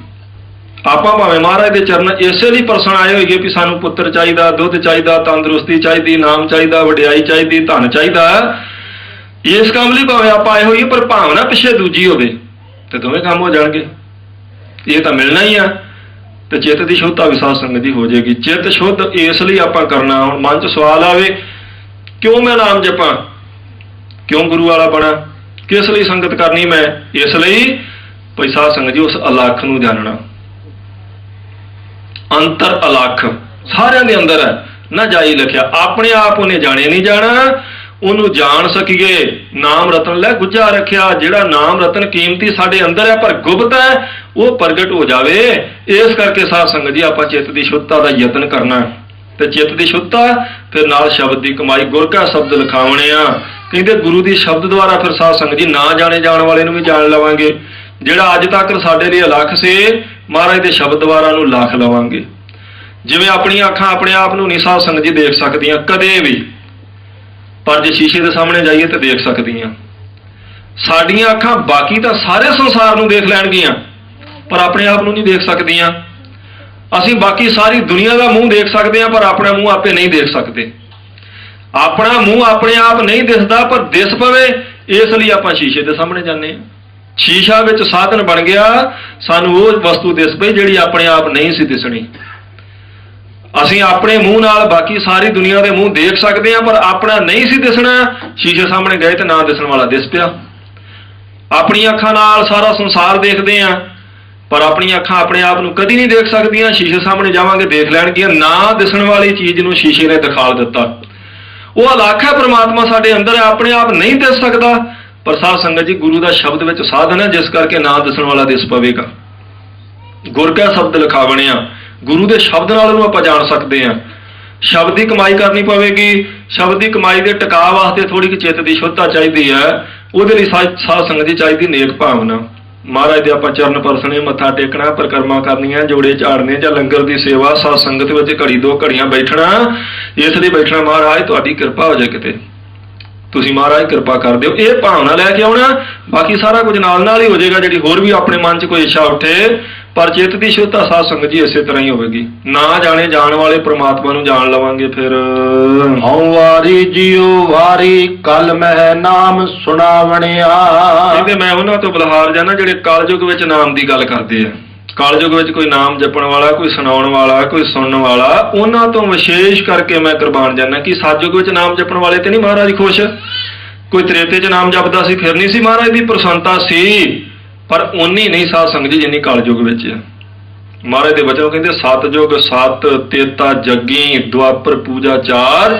ਆਪਾਂ ਭਾਵੇਂ ਮਹਾਰਾਜ ਦੇ ਚਰਨ ਇਸੇ ਲਈ ਪਰਸਣ ਆਏ ਹੋਈਏ ਵੀ ਸਾਨੂੰ ਪੁੱਤਰ ਚਾਹੀਦਾ, ਦੁੱਧ ਚਾਹੀਦਾ, ਤੰਦਰੁਸਤੀ ਚਾਹੀਦੀ, ਨਾਮ ਚਾਹੀਦਾ, ਵਡਿਆਈ ਚਾਹੀਦੀ, ਧਨ ਚਾਹੀਦਾ, ਇਸ ਕੰਮ ਲਈ ਭਾਵੇਂ ਆਪਾਂ ਆਏ ਹੋਈਏ, ਪਰ ਭਾਵਨਾ ਪਿੱਛੇ ਦੂਜੀ ਹੋਵੇ ਤੇ ਦੋਵੇਂ ਕੰਮ ਹੋ ਜਾਣਗੇ। ਇਹ ਤਾਂ ਮਿਲਣਾ ਹੀ ਆ ਤੇ ਚਿੱਤ ਦੀ ਸ਼ੁੱਧਤਾ ਵੀ ਸਾਧ ਸੰਗਤ ਦੀ ਹੋ ਜਾਏਗੀ। ਚਿੱਤ ਸ਼ੁੱਧ ਇਸ ਲਈ ਆਪਾਂ ਕਰਨਾ। ਹੁਣ ਮਨ 'ਚ ਸਵਾਲ ਆਵੇ ਕਿਉਂ ਮੈਂ ਨਾਮ ਜਪਾਂ, ਕਿਉਂ ਗੁਰੂ ਵਾਲਾ ਬਣਾ, ਕਿਸ ਲਈ ਸੰਗਤ ਕਰਨੀ ਮੈਂ? ਇਸ ਲਈ ਭਈ ਸਾਧ ਸੰਗਤ ਜੀ ਉਸ ਅਲੱਖ ਨੂੰ ਜਾਣਨਾ। ਅੰਤਰ ਅਲੱਖ ਸਾਰਿਆਂ ਦੇ ਅੰਦਰ ਹੈ, ਨਾ ਜਾਈ ਲਿਖਿਆ। ਆਪਣੇ ਆਪ ਉਹਨੇ ਜਾਣੇ ਨਹੀਂ ਜਾਣਾ, ਉਹਨੂੰ ਜਾਣ ਸਕੀਏ। ਨਾਮ ਰਤਨ ਲੈ ਗੁੱਜਾ ਰੱਖਿਆ। ਜਿਹੜਾ ਨਾਮ ਰਤਨ ਕੀਮਤੀ ਸਾਡੇ ਅੰਦਰ ਹੈ ਪਰ ਗੁਪਤ ਹੈ, ਉਹ ਪ੍ਰਗਟ ਹੋ ਜਾਵੇ। ਇਸ ਕਰਕੇ ਸਾਧ ਸੰਗਤ ਜੀ ਆਪਾਂ ਚਿੱਤ ਦੀ ਸ਼ੁੱਧਤਾ ਦਾ ਯਤਨ ਕਰਨਾ ਤੇ ਚਿੱਤ ਦੀ ਸ਼ੁੱਧਤਾ ਫਿਰ ਨਾਲ ਸ਼ਬਦ ਦੀ ਕਮਾਈ, ਗੁਰ ਕਾ ਸ਼ਬਦ ਲਿਖਾਉਣੇ ਆ। ਕਹਿੰਦੇ ਗੁਰੂ ਦੀ ਸ਼ਬਦ ਦੁਆਰਾ ਫਿਰ ਸਾਧ ਸੰਗਤ ਜੀ ਨਾ ਜਾਣੇ ਜਾਣ ਵਾਲੇ ਨੂੰ ਵੀ ਜਾਣ ਲਵਾਂਗੇ। ਜਿਹੜਾ ਅੱਜ ਤੱਕ ਸਾਡੇ ਲਈ ਅਲੱਖ ਸੀ, ਮਹਾਰਾਜ ਦੇ ਸ਼ਬਦ ਦੁਆਰਾ ਨੂੰ ਲੱਖ ਲਵਾਂਗੇ। ਜਿਵੇਂ ਆਪਣੀਆਂ ਅੱਖਾਂ ਆਪਣੇ ਆਪ ਨੂੰ ਨਹੀਂ ਸਾਧ ਸੰਗਤ ਜੀ ਦੇਖ ਸਕਦੀਆਂ ਕਦੇ ਵੀ, ਪਰ ਜੇ ਸ਼ੀਸ਼ੇ ਦੇ ਸਾਹਮਣੇ ਜਾਈਏ ਤਾਂ ਦੇਖ ਸਕਦੀਆਂ। ਸਾਡੀਆਂ ਅੱਖਾਂ ਬਾਕੀ ਤਾਂ ਸਾਰੇ ਸੰਸਾਰ ਨੂੰ ਦੇਖ ਲੈਣਗੀਆਂ, ਪਰ ਆਪਣੇ ਆਪ ਨੂੰ ਨਹੀਂ ਦੇਖ ਸਕਦੀਆਂ। ਅਸੀਂ ਬਾਕੀ ਸਾਰੀ ਦੁਨੀਆ ਦਾ ਮੂੰਹ ਦੇਖ ਸਕਦੇ ਹਾਂ, ਪਰ ਆਪਣਾ ਮੂੰਹ ਆਪੇ ਨਹੀਂ ਦੇਖ ਸਕਦੇ। ਆਪਣਾ ਮੂੰਹ ਆਪਣੇ ਆਪ ਨਹੀਂ ਦਿਸਦਾ, ਪਰ ਦਿਸ ਪਵੇ ਇਸ ਲਈ ਆਪਾਂ ਸ਼ੀਸ਼ੇ ਦੇ ਸਾਹਮਣੇ ਜਾਂਦੇ ਹਾਂ। ਸ਼ੀਸ਼ਾ ਵਿੱਚ ਸਾਧਨ ਬਣ ਗਿਆ, ਸਾਨੂੰ ਉਹ ਵਸਤੂ ਦਿਸ ਪਈ ਜਿਹੜੀ ਆਪਣੇ ਆਪ ਨਹੀਂ ਸੀ ਦਿਸਣੀ। ਅਸੀਂ ਆਪਣੇ ਮੂੰਹ ਨਾਲ ਬਾਕੀ ਸਾਰੀ ਦੁਨੀਆ ਦੇ ਮੂੰਹ ਦੇਖ ਸਕਦੇ ਹਾਂ, ਪਰ ਆਪਣਾ ਨਹੀਂ ਸੀ ਦਿਸਣਾ। ਸ਼ੀਸ਼ੇ ਸਾਹਮਣੇ ਗਏ ਤੇ ਨਾ ਦਿਸਣ ਵਾਲਾ ਦਿਸ ਪਿਆ। ਆਪਣੀਆਂ ਅੱਖਾਂ ਨਾਲ ਸਾਰਾ ਸੰਸਾਰ ਦੇਖਦੇ ਹਾਂ, ਪਰ ਆਪਣੀਆਂ ਅੱਖਾਂ ਆਪਣੇ ਆਪ ਨੂੰ ਕਦੀ ਨਹੀਂ ਦੇਖ ਸਕਦੀਆਂ। ਸ਼ੀਸ਼ੇ ਸਾਹਮਣੇ ਜਾਵਾਂਗੇ ਦੇਖ ਲੈਣਗੀਆਂ। ਨਾ ਦਿਸਣ ਵਾਲੀ ਚੀਜ਼ ਨੂੰ ਸ਼ੀਸ਼ੇ ਨੇ ਦਿਖਾ ਦਿੱਤਾ। ਉਹ ਅਲੱਖ ਹੈ, ਪ੍ਰਮਾਤਮਾ ਸਾਡੇ ਅੰਦਰ ਹੈ, ਆਪਣੇ ਆਪ ਨਹੀਂ ਦਿਸ ਸਕਦਾ। ਪਰ ਸਾਧ ਸੰਗਤ ਜੀ ਗੁਰੂ ਦਾ ਸ਼ਬਦ ਵਿੱਚ ਸਾਧਨ ਹੈ, ਜਿਸ ਕਰਕੇ ਨਾ ਦਿਸਣ ਵਾਲਾ ਦਿਸ ਪਵੇਗਾ। ਗੁਰ ਕਾ ਸ਼ਬਦ ਲਿਖਾਵਣਿਆ, ਗੁਰੂ ਦੇ ਸ਼ਬਦ ਨਾਲ ਉਹਨੂੰ ਆਪਾਂ ਜਾਣ ਸਕਦੇ ਹਾਂ। ਸ਼ਬਦ ਦੀ ਕਮਾਈ ਕਰਨੀ ਪਵੇਗੀ। ਸ਼ਬਦ ਦੀ ਕਮਾਈ ਦੇ ਟਿਕਾ ਵਾਸਤੇ ਥੋੜੀ ਜਿਹੀ ਚਿੱਤ ਦੀ ਸ਼ੁੱਧਤਾ ਚਾਹੀਦੀ ਹੈ। ਉਹਦੇ ਲਈ ਸਾਧ ਸੰਗਤ ਦੀ ਚਾਹੀਦੀ ਨੇਕ ਭਾਵਨਾ। ਮਹਾਰਾਜ ਦੇ ਆਪਾਂ ਚਰਨ ਪਰਸਣੇ, ਮੱਥਾ ਟੇਕਣਾ, ਪਰਿਕਰਮਾ ਕਰਨੀਆਂ, ਜੋੜੇ ਝਾੜਨੇ ਜਾਂ ਲੰਗਰ ਦੀ ਸੇਵਾ, ਸਾਧ ਸੰਗਤ ਵਿੱਚ ਘੜੀ ਦੋ ਘੜੀਆਂ ਬੈਠਣਾ। ਇਸ ਲਈ ਬੈਠਣਾ ਮਹਾਰਾਜ ਤੁਹਾਡੀ ਕਿਰਪਾ ਹੋ ਜਾਏ, ਕਿਤੇ ਤੁਸੀਂ ਮਹਾਰਾਜ ਕਿਰਪਾ ਕਰ ਦਿਓ। ਇਹ ਭਾਵਨਾ ਲੈ ਕੇ ਆਉਣਾ, ਬਾਕੀ ਸਾਰਾ ਕੁਝ ਨਾਲ ਨਾਲ ਹੀ ਹੋ ਜਾਏਗਾ। ਜਿਹੜੀ ਹੋਰ ਵੀ ਆਪਣੇ ਮਨ 'ਚ ਕੋਈ ਇੱਛਾ ਉੱਠੇ, ਪਰ ਚਿੱਤ ਦੀ ਸ਼ੁੱਧਤਾ ਸਾਧ ਸੰਗਤ ਜੀ ਇਸੇ ਤਰ੍ਹਾਂ ਹੀ ਹੋਵੇਗੀ। ਨਾ ਜਾਣੇ ਜਾਣ ਵਾਲੇ ਪ੍ਰਮਾਤਮਾ ਨੂੰ ਜਾਣ ਲਵਾਂਗੇ। ਫਿਰ ਹਉ ਵਾਰੀ ਜਿਉ ਵਾਰੀ ਕਲ ਮਹਿ ਨਾਮ ਸੁਣਾਵਣਿਆ। ਕਹਿੰਦੇ ਮੈਂ ਉਹਨਾਂ ਤੋਂ ਬਲਹਾਰ ਜਾਣਾ ਜਿਹੜੇ ਕਲਯੁਗ ਵਿੱਚ ਨਾਮ ਦੀ ਗੱਲ ਕਰਦੇ ਆ। ਕਲਯੁਗ ਵਿੱਚ ਕੋਈ ਨਾਮ ਜਪਣ ਵਾਲਾ, ਕੋਈ ਸੁਣਾਉਣ ਵਾਲਾ, ਕੋਈ ਸੁਣਨ ਵਾਲਾ, ਉਹਨਾਂ ਤੋਂ ਵਿਸ਼ੇਸ਼ ਕਰਕੇ ਮੈਂ ਕੁਰਬਾਨ ਜਾਣਾ। ਕਿ ਸਤਯੁਗ ਵਿੱਚ ਨਾਮ ਜਪਣ ਵਾਲੇ ਤੇ ਨਹੀਂ ਮਹਾਰਾਜ ਖੁਸ਼? ਕੋਈ त्रेते 'ਚ ਨਾਮ ਜਪਦਾ ਸੀ ਫਿਰ ਨਹੀਂ ਸੀ ਮਹਾਰਾਜ ਦੀ ਪ੍ਰਸੰਨਤਾ ਸੀ, ਪਰ ਓਨੀ ਨਹੀਂ ਸਾਧ ਸੰਗਤ ਜੀ ਜਿੰਨੀ ਕਲਯੁਗ ਵਿੱਚ ਹੈ। ਮਹਾਰਾਜ ਦੇ ਬਚਨ ਕਹਿੰਦੇ ਸਤਜੁਗ ਸਤ ਤੇਤਾ ਜੱਗੀ ਦੁਆਪਰ ਪੂਜਾ ਚਾਰ,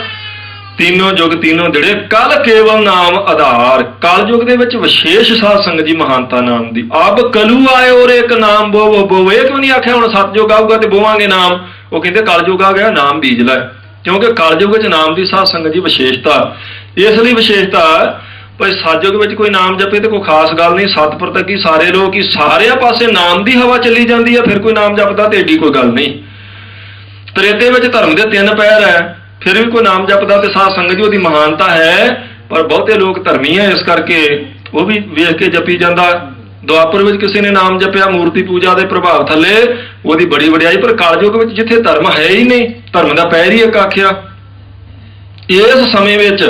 तीनों युग तीनों दिड़े कल केवल नाम आधार। कलयुग ਦੇ ਵਿੱਚ ਵਿਸ਼ੇਸ਼ ਸਾਧ ਸੰਗਤ ਜੀ ਮਹਾਨਤਾ ਨਾਮ ਦੀ। ਅਬ ਕਲੂ ਆਏ ਔਰ ਇੱਕ ਨਾਮ ਬੋਵੋ ਬੋਵੋ, ਇਹ ਕਿਉਂ ਨਹੀਂ ਆਖਿਆ ਹੁਣ ਸਤਜੁਗ ਆਊਗਾ ਤੇ ਬੋਵਾਂਗੇ ਨਾਮ? ਉਹ ਕਹਿੰਦੇ ਕਲਯੁਗ ਆ ਗਿਆ ਨਾਮ ਬੀਜ ਲੈ, ਕਿਉਂਕਿ ਕਲਯੁਗ ਵਿੱਚ ਨਾਮ ਦੀ ਸਾਧ ਸੰਗਤ ਜੀ ਵਿਸ਼ੇਸ਼ਤਾ। ਇਸ ਲਈ ਵਿਸ਼ੇਸ਼ਤਾ ਭਾਈ ਸਤਜੁਗ ਵਿੱਚ ਕੋਈ ਨਾਮ ਜਪੇ ਤੇ ਕੋਈ ਖਾਸ ਗੱਲ ਨਹੀਂ, ਸਤਿਪੁਰ ਤੱਕ ਹੀ ਸਾਰੇ ਲੋਕ ਹੀ ਸਾਰਿਆਂ ਪਾਸੇ ਨਾਮ ਦੀ ਹਵਾ ਚੱਲੀ ਜਾਂਦੀ ਹੈ, ਫਿਰ ਕੋਈ ਨਾਮ ਜਪਦਾ ਤੇ ਏਡੀ ਕੋਈ ਗੱਲ ਨਹੀਂ। ਤ੍ਰੇਤੇ ਵਿੱਚ ਧਰਮ ਦੇ 3 ਪੈਰ ਹੈ, ਫਿਰ ਵੀ ਕੋਈ ਨਾਮ ਜਪਦਾ ਤੇ ਸਾਧ ਸੰਗਤ ਜੀ ਉਹਦੀ ਮਹਾਨਤਾ ਹੈ, ਪਰ ਬਹੁਤੇ ਲੋਕ ਧਰਮੀ ਹੈ ਇਸ ਕਰਕੇ ਉਹ ਵੀ ਵੇਖ ਕੇ ਜਪੀ ਜਾਂਦਾ। ਦੁਆਪਰ ਵਿੱਚ ਕਿਸੇ ਨੇ ਨਾਮ ਜਪਿਆ ਮੂਰਤੀ ਪੂਜਾ ਦੇ ਪ੍ਰਭਾਵ ਥੱਲੇ, ਉਹਦੀ ਬੜੀ ਵਡਿਆਈ, ਪਰ ਕਲਯੁਗ ਵਿੱਚ ਜਿੱਥੇ ਧਰਮ ਹੈ ਹੀ ਨਹੀਂ, ਧਰਮ ਦਾ ਪੈਰ ਹੀ ਇੱਕ ਆਖਿਆ। ਇਸ ਸਮੇਂ ਵਿੱਚ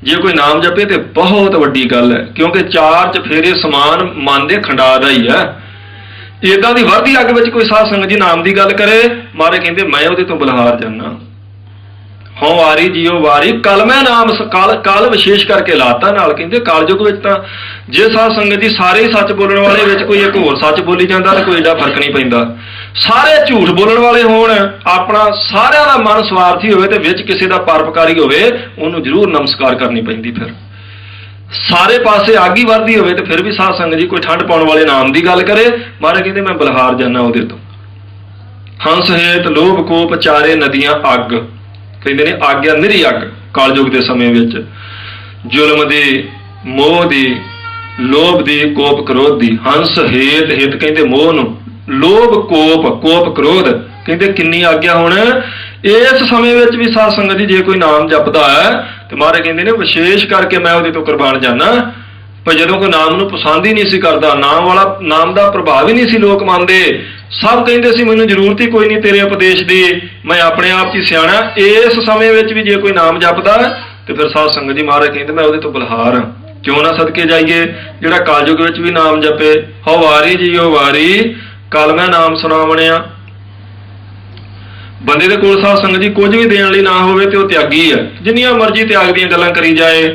ਜੇ ਕੋਈ ਨਾਮ ਜਪੇ ਤੇ ਬਹੁਤ ਵੱਡੀ ਗੱਲ ਹੈ, ਕਿਉਂਕਿ 4 ਚਫੇਰੇ ਸਮਾਨ ਮਨ ਦੇ ਖੰਡਾ ਦਾ ਹੀ ਹੈ। ਏਦਾਂ ਦੀ ਵਰਦੀ ਅੱਗ ਵਿੱਚ ਕੋਈ ਸਾਧ ਸੰਗਤ ਜੀ ਨਾਮ ਦੀ ਗੱਲ ਕਰੇ, ਮਾਰੇ ਕਹਿੰਦੇ ਮੈਂ ਉਹਦੇ ਤੋਂ ਬਲਹਾਰ ਜਾਨਾ। ਹੋਂ ਵਾਰੀ ਜੀਓ ਵਾਰੀ ਕਲ ਮੈਂ ਨਾਮ ਕਲ ਵਿਸ਼ੇਸ਼ ਕਰਕੇ ਲਾਤਾ ਨਾਲ। ਕਹਿੰਦੇ ਕਲਯੁਗ ਵਿੱਚ ਤਾਂ ਜੇ ਸਾਧ ਸੰਗਤ ਜੀ ਸਾਰੇ ਹੀ ਸੱਚ ਬੋਲਣ ਵਾਲੇ ਵਿੱਚ ਕੋਈ ਇੱਕ ਹੋਰ ਸੱਚ ਬੋਲੀ ਜਾਂਦਾ ਤਾਂ ਕੋਈ ਏਡਾ ਫਰਕ ਨਹੀਂ ਪੈਂਦਾ। ਸਾਰੇ ਝੂਠ ਬੋਲਣ ਵਾਲੇ ਹੋਣ, ਆਪਣਾ ਸਾਰਿਆਂ ਦਾ ਮਨ ਸਵਾਰਥੀ ਹੋਵੇ ਤੇ ਵਿੱਚ ਕਿਸੇ ਦਾ ਪਰਉਪਕਾਰੀ ਹੋਵੇ, ਉਹਨੂੰ ਜ਼ਰੂਰ ਨਮਸਕਾਰ ਕਰਨੀ ਪੈਂਦੀ। ਫਿਰ ਸਾਰੇ ਪਾਸੇ ਆਗੀ ਵਰਦੀ ਹੋਵੇ ਤੇ ਫਿਰ ਵੀ ਸਾਧ ਸੰਗਤ ਜੀ ਕੋਈ ਠੰਡ ਪਾਉਣ ਵਾਲੇ ਨਾਮ ਦੀ ਗੱਲ ਕਰੇ, ਮਹਾਰਾਜ ਕਹਿੰਦੇ ਮੈਂ ਬਲਹਾਰ ਜਾਨਾ ਉਹਦੇ ਤੋਂ। ਹੰਸ ਹੇਤ ਲੋਭ ਕੋਪ ਚਾਰੇ ਨਦੀਆਂ ਅੱਗ, ਕਹਿੰਦੇ ਨੇ ਆਗਿਆ ਨਿਰੀ ਅੱਗ ਕਲਯੁਗ ਦੇ ਸਮੇਂ ਵਿੱਚ। ਜ਼ੁਲਮ ਦੀ, ਮੋਹ ਦੀ, ਲੋਭ ਦੀ, ਕੋਪ ਕ੍ਰੋਧ ਦੀ। ਹੰਸ ਹੇਤ, ਹਿਤ ਕਹਿੰਦੇ ਮੋਹ ਨੂੰ, ਲੋਭ ਕੋਪ, ਕੋਪ ਕ੍ਰੋਧ, ਕਹਿੰਦੇ ਕਿੰਨੀ ਆਗਿਆ ਹੁਣ। ਇਸ ਸਮੇਂ ਵਿੱਚ ਵੀ ਸਾਧ ਸੰਗਤ ਜੀ ਜੇ ਕੋਈ ਨਾਮ ਜਪਦਾ ਹੈ ਤੇ ਮਹਾਰਾਜ ਕਹਿੰਦੇ ਨੇ ਵਿਸ਼ੇਸ਼ ਕਰਕੇ ਮੈਂ ਉਹਦੇ ਤੋਂ ਕੁਰਬਾਨ ਜਾਣਾ। ਪਰ ਜਦੋਂ ਕੋਈ ਨਾਮ ਨੂੰ ਪਸੰਦ ਹੀ ਨਹੀਂ ਸੀ ਕਰਦਾ, ਨਾਮ ਦਾ ਪ੍ਰਭਾਵ ਹੀ ਨਹੀਂ ਸੀ ਲੋਕ ਮੰਨਦੇ, ਸਭ ਕਹਿੰਦੇ ਸੀ ਮੈਨੂੰ ਜ਼ਰੂਰਤ ਹੀ ਕੋਈ ਨਹੀਂ ਤੇਰੇ ਉਪਦੇਸ਼ ਦੀ, ਮੈਂ ਆਪਣੇ ਆਪ 'ਚ ਹੀ ਸਿਆਣਾ। ਇਸ ਸਮੇਂ ਵਿੱਚ ਵੀ ਜੇ ਕੋਈ ਨਾਮ ਜਪਦਾ ਤੇ ਫਿਰ ਸਾਧ ਸੰਗਤ ਜੀ ਮਹਾਰਾਜ ਕਹਿੰਦੇ ਮੈਂ ਉਹਦੇ ਤੋਂ ਬਲਹਾਰ ਹਾਂ। ਕਿਉਂ ਨਾ ਸਦਕੇ ਜਾਈਏ ਜਿਹੜਾ ਕਲਯੁਗ ਵਿੱਚ ਵੀ ਨਾਮ ਜਪੇ। ਹੋ ਵਾਰੀ ਜੀਓ ਵਾਰੀ ਕਲ ਮੈਂ ਨਾਮ ਸੁਣਾਵਣਿਆ। ਬੰਦੇ ਦੇ ਕੋਲ ਸਾਧ ਸੰਗਤ ਜੀ ਕੁਝ ਵੀ ਦੇਣ ਲਈ ਨਾ ਹੋਵੇ ਤੇ ਉਹ ਤਿਆਗੀ ਹੈ, ਜਿੰਨੀਆਂ ਮਰਜ਼ੀ ਤਿਆਗ ਦੀਆਂ ਗੱਲਾਂ ਕਰੀ ਜਾਏ,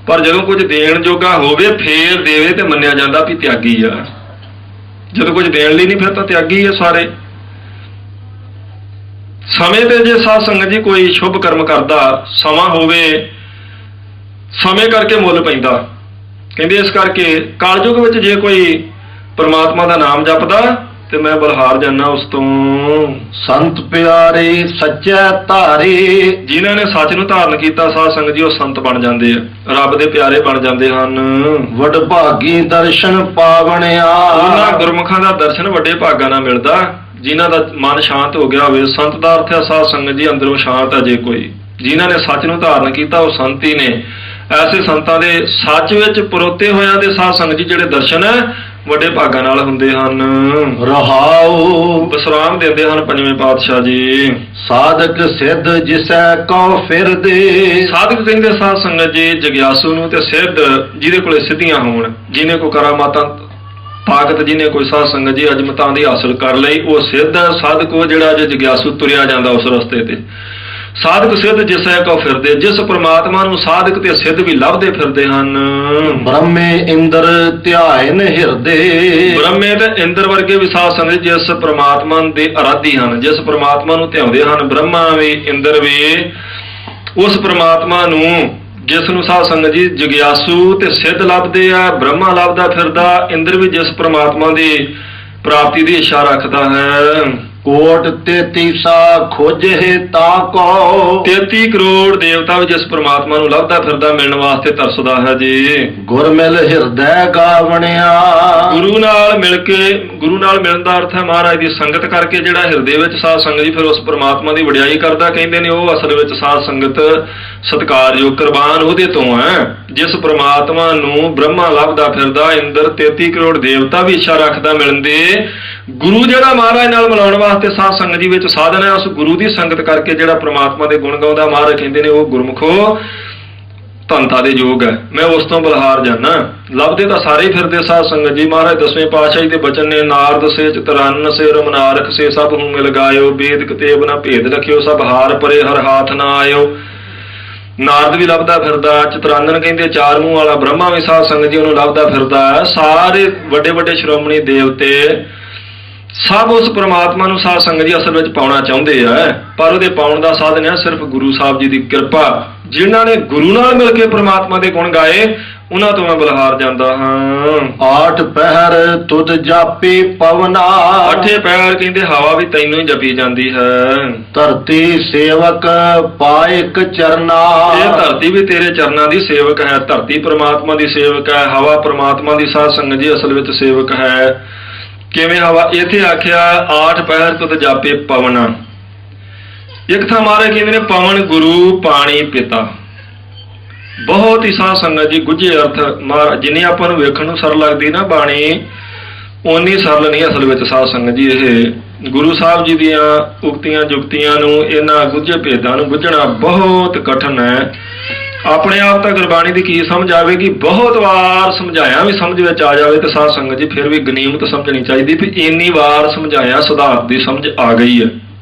ਪਰ ਜਦੋਂ ਕੁਝ ਦੇਣ ਜੋਗਾ ਹੋਵੇ ਫੇਰ ਦੇਵੇ ਤੇ ਮੰਨਿਆ ਜਾਂਦਾ ਵੀ ਤਿਆਗੀ ਆ। ਜਦੋਂ ਕੁਝ ਦੇਣ ਲਈ ਨਹੀਂ ਫਿਰ ਤਾਂ ਤਿਆਗੀ ਹੈ ਸਾਰੇ। ਸਮੇਂ ਤੇ ਜੇ ਸਾਧ ਸੰਗਤ ਜੀ ਕੋਈ ਸ਼ੁਭ ਕਰਮ ਕਰਦਾ, ਸਮਾਂ ਹੋਵੇ, ਸਮੇਂ ਕਰਕੇ ਮੁੱਲ ਪੈਂਦਾ। ਕਹਿੰਦੇ ਇਸ ਕਰਕੇ ਕਲਯੁਗ ਵਿੱਚ ਜੇ ਕੋਈ ਪਰਮਾਤਮਾ ਦਾ ਨਾਮ ਜਪਦਾ ਤੇ ਮੈਂ ਬਲਹਾਰ ਜਾਨਾ ਉਸ ਤੋਂ। ਸੰਤ ਪਿਆਰੇ ਸੱਚੇ ਧਾਰੇ, ਜਿਨ੍ਹਾਂ ਨੇ ਸੱਚ ਨੂੰ ਧਾਰਨ ਕੀਤਾ ਸਾਧ ਸੰਗਤ ਜੀ ਉਹ ਸੰਤ ਬਣ ਜਾਂਦੇ ਆ, ਰੱਬ ਦੇ ਪਿਆਰੇ ਬਣ ਜਾਂਦੇ ਹਨ। ਵਡਭਾਗੀ ਦਰਸ਼ਨ ਪਾਵਣਿਆ, ਉਹਨਾਂ ਗੁਰਮੁਖਾਂ ਦਾ ਦਰਸ਼ਨ ਵੱਡੇ ਭਾਗਾਂ ਨਾਲ ਮਿਲਦਾ ਜਿਨ੍ਹਾਂ ਦਾ ਮਨ ਸ਼ਾਂਤ ਹੋ ਗਿਆ ਹੋਵੇ। ਸੰਤ ਦਾ ਅਰਥ ਹੈ ਸਾਧ ਸੰਗਤ ਜੀ ਅੰਦਰੋਂ ਸ਼ਾਂਤ ਹੈ। ਜੇ ਕੋਈ ਜਿਨ੍ਹਾਂ ਨੇ ਸੱਚ ਨੂੰ ਧਾਰਨ ਕੀਤਾ ਉਹ ਸੰਤ ਹੀ ਨੇ। ਐਸੇ ਸੰਤਾਂ ਦੇ ਸੱਚ ਵਿੱਚ ਪਰੋਤੇ ਹੋਇਆਂ ਦੇ ਸਾਧ ਸੰਗਤ ਜੀ ਜਿਹੜੇ ਦਰਸ਼ਨ ਹੈ ਵੱਡੇ ਭਾਗਾਂ ਨਾਲ ਹੁੰਦੇ ਹਨ। ਰਹਾਉ ਵਿਸਰਾਮ ਦਿੰਦੇ ਹਨ ਪੰਜਵੇਂ ਪਾਤਸ਼ਾਹ ਜੀ। ਸਾਧਕ ਸਿੱਧ ਜਿਸੈ ਕਉ ਫਿਰਦੇ, ਸਾਧਕ ਕਹਿੰਦੇ ਸਾਧ ਸੰਗਤ ਜੀ ਜਗਿਆਸੂ ਨੂੰ ਤੇ ਸਿੱਧ ਜਿਹਦੇ ਕੋਲੇ ਸਿੱਧੀਆਂ ਹੋਣ, ਜਿਹਨੇ ਕੋਈ ਕਰਾਮਾਤਾਂ ਤਾਕਤ, ਜਿਹਨੇ ਕੋਈ ਸਾਧ ਸੰਗਤ ਜੀ ਅਜਮਤਾਂ ਦੀ ਹਾਸਲ ਕਰ ਲਈ, ਉਹ ਸਿੱਧ ਸਾਧਕ ਉਹ ਜਿਹੜਾ ਜੇ ਜਗਿਆਸੂ ਤੁਰਿਆ ਜਾਂਦਾ ਉਸ ਰਸਤੇ ਤੇ। ਸਾਧਕ ਸਿੱਧ ਜਿਸੈ ਕਉ ਫਿਰਦੇ, ਜਿਸ ਪ੍ਰਮਾਤਮਾ ਨੂੰ ਸਾਧਕ ਤੇ ਸਿੱਧ ਵੀ ਲੱਭਦੇ ਫਿਰਦੇ ਹਨ। ਬ੍ਰਹਮੇ ਇੰਦਰ ਧਿਆਇਨ ਹਿਰਦੇ, ਬ੍ਰਹਮੇ ਤੇ ਇੰਦਰ ਵਰਗੇ ਵੀ ਸਾਧ ਸੰਗਤ ਜਿਸ ਪ੍ਰਮਾਤਮਾ ਦੇ ਅਰਾਧੀ ਹਨ, ਜਿਸ ਪ੍ਰਮਾਤਮਾ ਨੂੰ ਧਿਆਉਂਦੇ ਹਨ। ਬ੍ਰਹਮਾ ਵੀ ਇੰਦਰ ਵੀ ਉਸ ਪ੍ਰਮਾਤਮਾ ਨੂੰ ਜਿਸ ਨੂੰ ਸਾਧ ਸੰਗਤ ਜੀ ਜਗਿਆਸੂ ਤੇ ਸਿੱਧ ਲੱਭਦੇ ਆ। ਬ੍ਰਹਮਾ ਲੱਭਦਾ ਫਿਰਦਾ, ਇੰਦਰ ਵੀ ਜਿਸ ਪ੍ਰਮਾਤਮਾ ਦੀ ਪ੍ਰਾਪਤੀ ਦੀ ਇੱਛਾ ਰੱਖਦਾ ਹੈ। ਕੋਟ 33 ਖੋਜੇ ਤਾ ਕੋ, 33 ਕਰੋੜ ਦੇਵਤਾ ਵੀ ਜਿਸ ਪ੍ਰਮਾਤਮਾ ਨੂੰ ਲੱਭਦਾ ਫਿਰਦਾ ਮਿਲਣ ਵਾਸਤੇ ਤਰਸਦਾ ਹੈ ਜੀ। ਗੁਰ ਮਿਲ ਹਿਰਦੈ ਗਾਵਣਿਆ, ਗੁਰੂ ਨਾਲ ਮਿਲ ਕੇ, ਗੁਰੂ ਨਾਲ ਮਿਲਣ ਦਾ ਅਰਥ ਹੈ ਮਹਾਰਾਜ ਦੀ ਸੰਗਤ ਕਰਕੇ ਜਿਹੜਾ ਹਿਰਦੇ ਵਿੱਚ ਸਾਧ ਸੰਗਤ ਜੀ ਫਿਰ ਉਸ ਪ੍ਰਮਾਤਮਾ ਦੀ ਵਡਿਆਈ ਕਰਦਾ। ਕਹਿੰਦੇ ਨੇ ਉਹ ਅਸਲ ਵਿੱਚ ਸਾਧ ਸੰਗਤ ਸਤਿਕਾਰਯੋਗ ਕੁਰਬਾਨ ਉਹਦੇ ਤੋਂ ਹੈ ਜਿਸ ਪ੍ਰਮਾਤਮਾ ਨੂੰ ਬ੍ਰਹਮਾ ਲੱਭਦਾ ਫਿਰਦਾ, ਇੰਦਰ 33 ਕਰੋੜ ਦੇਵਤਾ ਵੀ ਇੱਛਾ ਰੱਖਦਾ ਮਿਲਣ ਦੇ। ਗੁਰੂ ਜਿਹੜਾ ਮਹਾਰਾਜ ਨਾਲ ਮਿਲਾਉਣ ਵਾਸਤੇ ਸਾਧ ਸੰਗਤ ਜੀ ਵਿੱਚ ਸਾਧਨ ਹੈ, ਉਸ ਗੁਰੂ ਦੀ ਸੰਗਤ ਕਰਕੇ ਜਿਹੜਾ ਪ੍ਰਮਾਤਮਾ ਦੇ ਗੁਣ ਗਾਉਂਦਾ, ਮਹਾਰਾਜ ਕਹਿੰਦੇ ਨੇ ਉਹ ਗੁਰਮੁਖੋ ਧੰਤਾ ਦੇ ਯੋਗ ਹੈ, ਮੈਂ ਉਸ ਤੋਂ ਬਲਹਾਰ ਜਾਨਾ। ਲੱਭਦੇ ਤਾਂ ਸਾਰੇ ਹੀ ਫਿਰਦੇ ਸਾਧ ਸੰਗਤ ਜੀ। ਮਹਾਰਾਜ 10ਵੇਂ ਪਾਤਸ਼ਾਹੀ ਦੇ ਬਚਨ ਨੇ ਨਾਰਦ ਸੇ ਚਤਰਨ ਸੇ ਰਮਨਾਰਖ ਸੇ ਸਭ ਹੂੰ ਮਿਲ ਗਾਇਓ, ਬੇਦ ਕਤੇਬ ਨਾ ਭੇਦ ਰਖਿਓ, ਸਭ ਹਾਰ ਪਰੇ ਹਰ ਹਾਥ ਨਾ ਆਇਓ। ਨਾਰਦ ਵੀ ਲੱਭਦਾ ਫਿਰਦਾ, ਚਤੁਰਾਨਨ ਕਹਿੰਦੇ ਚਾਰ ਮੂੰਹ ਵਾਲਾ ਬ੍ਰਹਮਾ ਵੀ ਸਾਧ ਸੰਗਤ ਜੀ ਉਹਨੂੰ ਲੱਭਦਾ ਫਿਰਦਾ ਹੈ। ਸਾਰੇ ਵੱਡੇ ਵੱਡੇ ਸ਼੍ਰੋਮਣੀ ਦੇਵਤੇ ਸਭ ਉਸ ਪ੍ਰਮਾਤਮਾ ਨੂੰ ਸਾਧ ਸੰਗਤ ਜੀ ਅਸਲ ਵਿੱਚ ਪਾਉਣਾ ਚਾਹੁੰਦੇ ਆ, ਪਰ ਉਹਦੇ ਪਾਉਣ ਦਾ ਸਾਧਨ ਹੈ ਸਿਰਫ ਗੁਰੂ ਸਾਹਿਬ ਜੀ ਦੀ ਕਿਰਪਾ। ਜਿਨ੍ਹਾਂ ਨੇ ਗੁਰੂ ਨਾਲ ਮਿਲ ਕੇ ਪ੍ਰਮਾਤਮਾ ਦੇ ਗੁਣ ਗਾਏ, ਉਹਨਾਂ ਤੋਂ ਮੈਂ ਬਲਹਾਰ ਜਾਂਦਾ ਹਾਂ। ਆਠ ਪਹਿਰ ਤੁਧ ਜਾਪੀ ਪਵਨਾ, ਅੱਠੇ ਪੈਰ ਕਹਿੰਦੇ ਹਵਾ ਵੀ ਤੈਨੂੰ ਹੀ ਜਪੀ ਜਾਂਦੀ ਹੈ। ਧਰਤੀ ਸੇਵਕ ਪਾਇਕ ਚਰਨਾ, ਇਹ ਧਰਤੀ ਵੀ ਤੇਰੇ ਚਰਨਾਂ ਦੀ ਸੇਵਕ ਹੈ। ਧਰਤੀ ਪ੍ਰਮਾਤਮਾ ਦੀ ਸੇਵਕ ਹੈ, ਹਵਾ ਪ੍ਰਮਾਤਮਾ ਦੀ ਸਾਧ ਸੰਗਤ ਜੀ ਅਸਲ ਵਿੱਚ ਸੇਵਕ ਹੈ। ਕਿਵੇਂ ਹਵਾ? ਇੱਥੇ ਆਖਿਆ ਆਠ ਪਹਿਰ ਤੁਧ ਜਾਪੇ ਪਵਨਾ। ਇੱਕ ਥਾਂ ਮਹਾਰਾਜ ਕਹਿੰਦੇ ਨੇ ਪਵਨ ਗੁਰੂ ਪਾਣੀ ਪਿਤਾ। ਬਹੁਤ ਹੀ ਸਾਧ ਸੰਗਤ ਜੀ ਗੁੱਝੇ ਅਰਥ ਮਹਾਰਾਜ, ਜਿੰਨੀ ਆਪਾਂ ਨੂੰ ਵੇਖਣ ਨੂੰ ਸਰਲ ਲੱਗਦੀ ਨਾ ਬਾਣੀ, ਓਨੀ ਸਰਲ ਨਹੀਂ ਅਸਲ ਵਿੱਚ ਸਾਧ ਸੰਗਤ ਜੀ। ਇਹ ਗੁਰੂ ਸਾਹਿਬ ਜੀ ਦੀਆਂ ਉਕਤੀਆਂ ਜੁਗਤੀਆਂ ਨੂੰ, ਇਹਨਾਂ ਗੁੱਝੇ ਭੇਦਾਂ ਨੂੰ ਬੁੱਝਣਾ ਬਹੁਤ ਕਠਿਨ ਹੈ। ਆਪਣੇ ਆਪ ਤਾਂ ਗੁਰਬਾਣੀ ਦੀ ਕੀ ਸਮਝ ਆਵੇਗੀ, ਬਹੁਤ ਵਾਰ ਸਮਝਾਇਆ ਵੀ ਸਮਝ ਵਿੱਚ ਆ ਜਾਵੇ ਤੇ ਸਾਧ ਸੰਗਤ ਜੀ ਫਿਰ ਵੀ ਗਨੀਮਤ ਸਮਝਣੀ ਚਾਹੀਦੀ ਵੀ ਇੰਨੀ ਵਾਰ ਸਮਝਾਇਆ ਸਿਧਾਰਥ ਦੀ ਸਮਝ ਆ ਗਈ ਹੈ,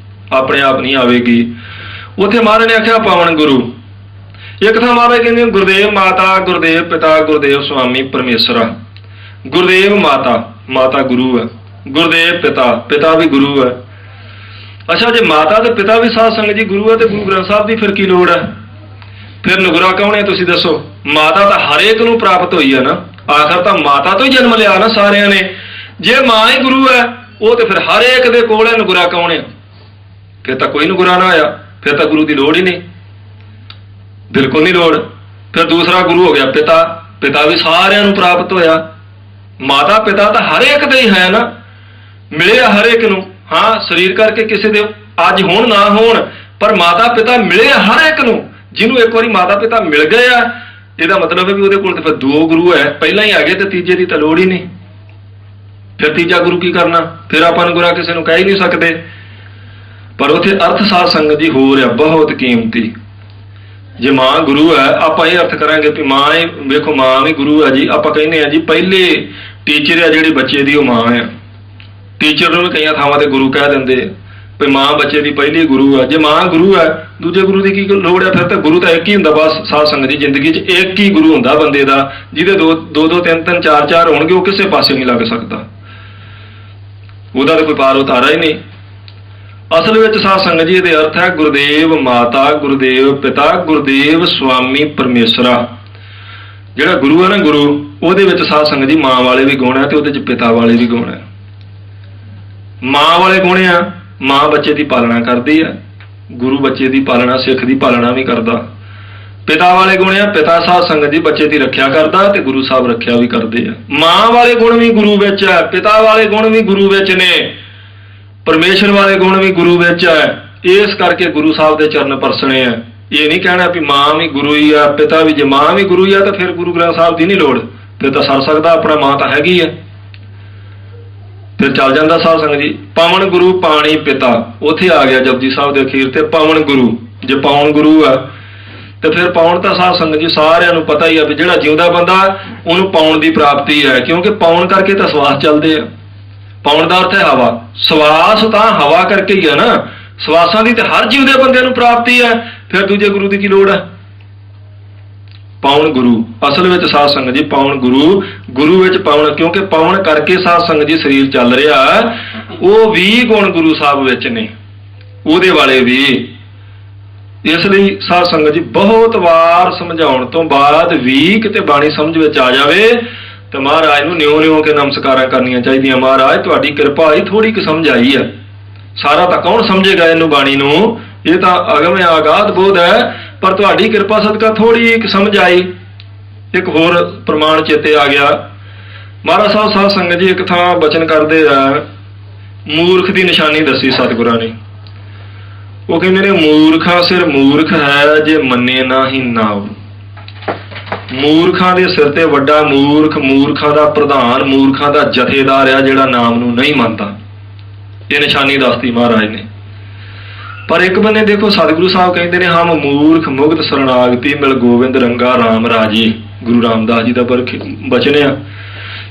ਆਪਣੇ ਆਪ ਨਹੀਂ ਆਵੇਗੀ। ਉੱਥੇ ਮਹਾਰਾਜ ਨੇ ਆਖਿਆ ਪਵਨ ਗੁਰੂ। ਇੱਕ ਥਾਂ ਮਹਾਰਾਜ ਕਹਿੰਦੇ ਗੁਰਦੇਵ ਮਾਤਾ, ਗੁਰਦੇਵ ਪਿਤਾ, ਗੁਰਦੇਵ ਸੁਆਮੀ ਪਰਮੇਸ਼ਰਾ। ਗੁਰਦੇਵ ਮਾਤਾ, ਮਾਤਾ ਗੁਰੂ ਹੈ। ਗੁਰਦੇਵ ਪਿਤਾ, ਪਿਤਾ ਵੀ ਗੁਰੂ ਹੈ। ਅੱਛਾ, ਜੇ ਮਾਤਾ ਤੇ ਪਿਤਾ ਵੀ ਸਾਧ ਸੰਗਤ ਜੀ ਗੁਰੂ ਹੈ ਤੇ ਗੁਰੂ ਗ੍ਰੰਥ ਸਾਹਿਬ ਦੀ ਫਿਰ ਕੀ ਲੋੜ ਹੈ? ਫਿਰ ਨਗੁਰਾ ਕੌਣ ਹੈ ਤੁਸੀਂ ਦੱਸੋ? ਮਾਤਾ ਤਾਂ ਹਰੇਕ ਨੂੰ ਪ੍ਰਾਪਤ ਹੋਈ ਹੈ ਨਾ, ਆਖਰ ਤਾਂ ਮਾਤਾ ਤੋਂ ਹੀ ਜਨਮ ਲਿਆ ਨਾ ਸਾਰਿਆਂ ਨੇ। ਜੇ ਮਾਂ ਹੀ ਗੁਰੂ ਹੈ, ਉਹ ਤੇ ਫਿਰ ਹਰੇਕ ਦੇ ਕੋਲ ਹੈ। ਨਗੁਰਾ ਕੌਣ ਹੈ? ਫਿਰ ਤਾਂ ਕੋਈ ਨਗੁਰਾ ਨਾ ਆਇਆ, ਫਿਰ ਤਾਂ ਗੁਰੂ ਦੀ ਲੋੜ ਹੀ ਨਹੀਂ, ਬਿਲਕੁਲ ਨਹੀਂ ਲੋੜ। ਫਿਰ ਦੂਸਰਾ ਗੁਰੂ ਹੋ ਗਿਆ ਪਿਤਾ। ਪਿਤਾ ਵੀ ਸਾਰਿਆਂ ਨੂੰ ਪ੍ਰਾਪਤ ਹੋਇਆ। ਮਾਤਾ ਪਿਤਾ ਤਾਂ ਹਰੇਕ ਦੇ ਹੀ ਹੈ ਨਾ, ਮਿਲਿਆ ਹਰੇਕ ਨੂੰ। ਹਾਂ, ਸਰੀਰ ਕਰਕੇ ਕਿਸੇ ਦੇ ਅੱਜ ਹੋਣ ਨਾ ਹੋਣ, ਪਰ ਮਾਤਾ ਪਿਤਾ ਮਿਲੇ ਹਰੇਕ ਨੂੰ। ਜਿਹਨੂੰ ਇੱਕ ਵਾਰੀ ਮਾਤਾ ਪਿਤਾ ਮਿਲ ਗਏ ਆ, ਇਹਦਾ ਮਤਲਬ ਹੈ ਵੀ ਉਹਦੇ ਕੋਲ ਤਾਂ ਫਿਰ ਦੋ ਗੁਰੂ ਹੈ, ਪਹਿਲਾਂ ਹੀ ਆ ਗਏ ਤੇ ਤੀਜੇ ਦੀ ਤਾਂ ਲੋੜ ਹੀ ਨਹੀਂ। ਫਿਰ ਤੀਜਾ ਗੁਰੂ ਕੀ ਕਰਨਾ? ਫਿਰ ਆਪਾਂ ਨੂੰ ਗੁਰਾ ਕਿਸੇ ਨੂੰ ਕਹਿ ਹੀ ਨਹੀਂ ਸਕਦੇ। ਪਰ ਉੱਥੇ ਅਰਥ ਸਾਧ ਸੰਗਤ ਜੀ ਹੋ ਰਿਹਾ ਬਹੁਤ ਕੀਮਤੀ। ਜੇ ਮਾਂ ਗੁਰੂ ਹੈ, ਆਪਾਂ ਇਹ ਅਰਥ ਕਰਾਂਗੇ ਵੀ ਮਾਂ ਹੀ, ਵੇਖੋ ਮਾਂ ਵੀ ਗੁਰੂ ਹੈ ਜੀ। ਆਪਾਂ ਕਹਿੰਦੇ ਆ ਜੀ ਪਹਿਲੇ ਟੀਚਰ ਆ ਜਿਹੜੇ ਬੱਚੇ ਦੀ, ਉਹ ਮਾਂ ਆ। ਟੀਚਰ ਨੂੰ ਵੀ ਕਈਆਂ ਥਾਵਾਂ ਤੇ ਗੁਰੂ ਕਹਿ ਦਿੰਦੇ ਵੀ ਮਾਂ ਬੱਚੇ ਦੀ ਪਹਿਲੀ ਗੁਰੂ ਹੈ। ਜੇ ਮਾਂ ਗੁਰੂ ਹੈ, ਦੂਜੇ ਗੁਰੂ ਦੀ ਕੀ ਲੋੜ ਹੈ? ਫਿਰ ਤਾਂ ਗੁਰੂ ਤਾਂ ਇੱਕ ਹੀ ਹੁੰਦਾ ਬਸ। ਸਾਧ ਸੰਗਤ ਦੀ ਜ਼ਿੰਦਗੀ 'ਚ ਇੱਕ ਹੀ ਗੁਰੂ ਹੁੰਦਾ ਬੰਦੇ ਦਾ, ਜਿਹਦੇ ਦੋ ਤਿੰਨ ਚਾਰ ਹੋਣਗੇ, ਉਹ ਕਿਸੇ ਪਾਸੇ ਨਹੀਂ ਲੱਗ ਸਕਦਾ। ਉਹਦਾ ਤਾਂ ਕੋਈ ਪਾਰ ਉਤਾਰਾ ਹੀ ਨਹੀਂ। ਅਸਲ ਵਿੱਚ ਸਾਧ ਸੰਗਤ ਜੀ ਇਹਦੇ ਅਰਥ ਹੈ ਗੁਰਦੇਵ ਮਾਤਾ, ਗੁਰਦੇਵ ਪਿਤਾ, ਗੁਰਦੇਵ ਸੁਆਮੀ ਪਰਮੇਸ਼ਰਾ। ਜਿਹੜਾ ਗੁਰੂ ਹੈ ਨਾ, ਗੁਰੂ, ਉਹਦੇ ਵਿੱਚ ਸਾਧ ਸੰਗਤ ਜੀ ਮਾਂ ਵਾਲੇ ਵੀ ਗੁਣ ਹੈ ਤੇ ਉਹਦੇ 'ਚ ਪਿਤਾ ਵਾਲੇ ਵੀ ਗੁਣ ਹੈ। ਮਾਂ ਵਾਲੇ ਗੁਣ ਆ, ਮਾਂ ਬੱਚੇ ਦੀ ਪਾਲਣਾ ਕਰਦੀ ਹੈ, ਗੁਰੂ ਬੱਚੇ ਦੀ ਪਾਲਣਾ, ਸਿੱਖ ਦੀ ਪਾਲਣਾ ਵੀ ਕਰਦਾ। ਪਿਤਾ ਵਾਲੇ ਗੁਣ ਆ, ਪਿਤਾ ਸਾਧ ਸੰਗਤ ਜੀ ਬੱਚੇ ਦੀ ਰੱਖਿਆ ਕਰਦਾ ਤੇ ਗੁਰੂ ਸਾਹਿਬ ਰੱਖਿਆ ਵੀ ਕਰਦੇ ਆ। ਮਾਂ ਵਾਲੇ ਗੁਣ ਵੀ ਗੁਰੂ ਵਿੱਚ ਹੈ, ਪਿਤਾ ਵਾਲੇ ਗੁਣ ਵੀ ਗੁਰੂ ਵਿੱਚ ਨੇ, ਪਰਮੇਸ਼ਰ ਵਾਲੇ ਗੁਣ ਵੀ ਗੁਰੂ ਵਿੱਚ ਹੈ। ਇਸ ਕਰਕੇ ਗੁਰੂ ਸਾਹਿਬ ਦੇ ਚਰਨ ਪਰਸਣੇ ਆ। ਇਹ ਨਹੀਂ ਕਹਿਣਾ ਵੀ ਮਾਂ ਵੀ ਗੁਰੂ ਹੀ ਆ, ਪਿਤਾ ਵੀ। ਜੇ ਮਾਂ ਵੀ ਗੁਰੂ ਹੀ ਆ ਤਾਂ ਫਿਰ ਗੁਰੂ ਗ੍ਰੰਥ ਸਾਹਿਬ ਦੀ ਨਹੀਂ ਲੋੜ, ਫਿਰ ਤਾਂ ਸਰ ਸਕਦਾ ਆਪਣਾ, ਮਾਂ ਤਾਂ ਹੈਗੀ ਹੈ, ਫਿਰ ਚੱਲ ਜਾਂਦਾ ਸਾਧ ਸੰਗਤ ਜੀ। ਪਵਨ ਗੁਰੂ ਪਾਣੀ ਪਿਤਾ, ਉੱਥੇ ਆ ਗਿਆ ਜਪਜੀ ਸਾਹਿਬ ਦੇ ਅਖੀਰ ਤੇ ਪਵਨ ਗੁਰੂ। ਜੇ ਪਵਨ ਗੁਰੂ ਆ ਤੇ ਫਿਰ ਪਾਉਣ ਤਾਂ ਸਾਧ ਸੰਗਤ ਜੀ ਸਾਰਿਆਂ ਨੂੰ ਪਤਾ ਹੀ ਆ ਵੀ ਜਿਹੜਾ ਜਿਉਂਦਾ ਬੰਦਾ ਉਹਨੂੰ ਪਾਉਣ ਦੀ ਪ੍ਰਾਪਤੀ ਹੈ, ਕਿਉਂਕਿ ਪਾਉਣ ਕਰਕੇ ਤਾਂ ਸਵਾਸ ਚੱਲਦੇ ਆ। ਪਾਉਣ ਦਾ ਅਰਥ ਹੈ ਹਵਾ। ਸਵਾਸ ਤਾਂ ਹਵਾ ਕਰਕੇ ਹੀ ਆ ਨਾ। ਸਵਾਸਾਂ ਦੀ ਤੇ ਹਰ ਜਿਉਂਦੇ ਬੰਦੇ ਨੂੰ ਪ੍ਰਾਪਤੀ ਹੈ, ਫਿਰ ਦੂਜੇ ਗੁਰੂ ਦੀ ਕੀ ਲੋੜ ਹੈ? ਪਾਉਣ ਗੁਰੂ। ਅਸਲ ਵਿੱਚ ਸਾਧ ਸੰਗਤ ਜੀ ਪਾਉਣ ਗੁਰੂ, ਗੁਰੂ ਵਿੱਚ ਪਾਉਣ, ਕਿਉਂਕਿ ਪਾਉਣ ਕਰਕੇ ਸਾਧ ਸੰਗਤ ਜੀ ਸਰੀਰ ਚੱਲ ਰਿਹਾ। ਉਹ ਵੀ ਗੁਣ ਗੁਰੂ ਸਾਹਿਬ ਵਿੱਚ ਨੇ, ਉਹਦੇ ਵਾਲੇ ਵੀ। ਇਸ ਲਈ ਸਾਧ ਸੰਗਤ ਜੀ ਬਹੁਤ ਵਾਰ ਸਮਝਾਉਣ ਤੋਂ ਬਾਅਦ ਵੀ ਕਿਤੇ ਬਾਣੀ ਸਮਝ ਵਿੱਚ ਆ ਜਾਵੇ ਤੇ ਮਹਾਰਾਜ ਨੂੰ ਨਿਉ ਕੇ ਨਮਸਕਾਰਾਂ ਕਰਨੀਆਂ ਚਾਹੀਦੀਆਂ। ਮਹਾਰਾਜ ਤੁਹਾਡੀ ਕਿਰਪਾ ਹੀ ਥੋੜੀ ਕੁ ਸਮਝ ਆਈ ਹੈ, ਸਾਰਾ ਤਾਂ ਕੌਣ ਸਮਝੇਗਾ ਇਹਨੂੰ ਬਾਣੀ ਨੂੰ? ਇਹ ਤਾਂ ਅਗਮ ਆਗਾਧ ਬੋਧ ਹੈ, ਪਰ ਤੁਹਾਡੀ ਕਿਰਪਾ ਸਦਕਾ ਥੋੜੀ ਇੱਕ ਸਮਝ ਆਈ। ਇੱਕ ਹੋਰ ਪ੍ਰਮਾਣ ਚੇਤੇ ਆ ਗਿਆ। ਮਹਾਰਾਜ ਸਾਹਿਬ ਸਾਧ ਸੰਗਤ ਜੀ ਇੱਕ ਥਾਂ ਬਚਨ ਕਰਦੇ ਆ, ਮੂਰਖ ਦੀ ਨਿਸ਼ਾਨੀ ਦੱਸੀ ਸਤਿਗੁਰਾਂ ਨੇ। ਉਹ ਕਹਿੰਦੇ ਨੇ ਮੂਰਖਾ ਸਿਰ ਮੂਰਖ ਹੈ ਜੇ ਮੰਨੇ ਨਾ ਹੀ ਨਾਉ। ਮੂਰਖਾਂ ਦੇ ਸਿਰ ਤੇ ਵੱਡਾ ਮੂਰਖ, ਮੂਰਖਾਂ ਦਾ ਪ੍ਰਧਾਨ, ਮੂਰਖਾਂ ਦਾ ਜਥੇਦਾਰ ਆ ਜਿਹੜਾ ਨਾਮ ਨੂੰ ਨਹੀਂ ਮੰਨਦਾ। ਇਹ ਨਿਸ਼ਾਨੀ ਦੱਸਦੀ ਮਹਾਰਾਜ ਨੇ। ਪਰ ਇੱਕ ਬੰਨੇ ਦੇਖੋ ਸਤਿਗੁਰੂ ਸਾਹਿਬ ਕਹਿੰਦੇ ਨੇ ਹਮ ਮੂਰਖ ਮੁਗਤ ਸਰਣਾਗਤੀ ਮਿਲ ਗੋਬਿੰਦ ਰੰਗਾ ਰਾਮ ਰਾਜੀ। ਗੁਰੂ ਰਾਮਦਾਸ ਜੀ ਦਾ ਬਚਨ ਆ,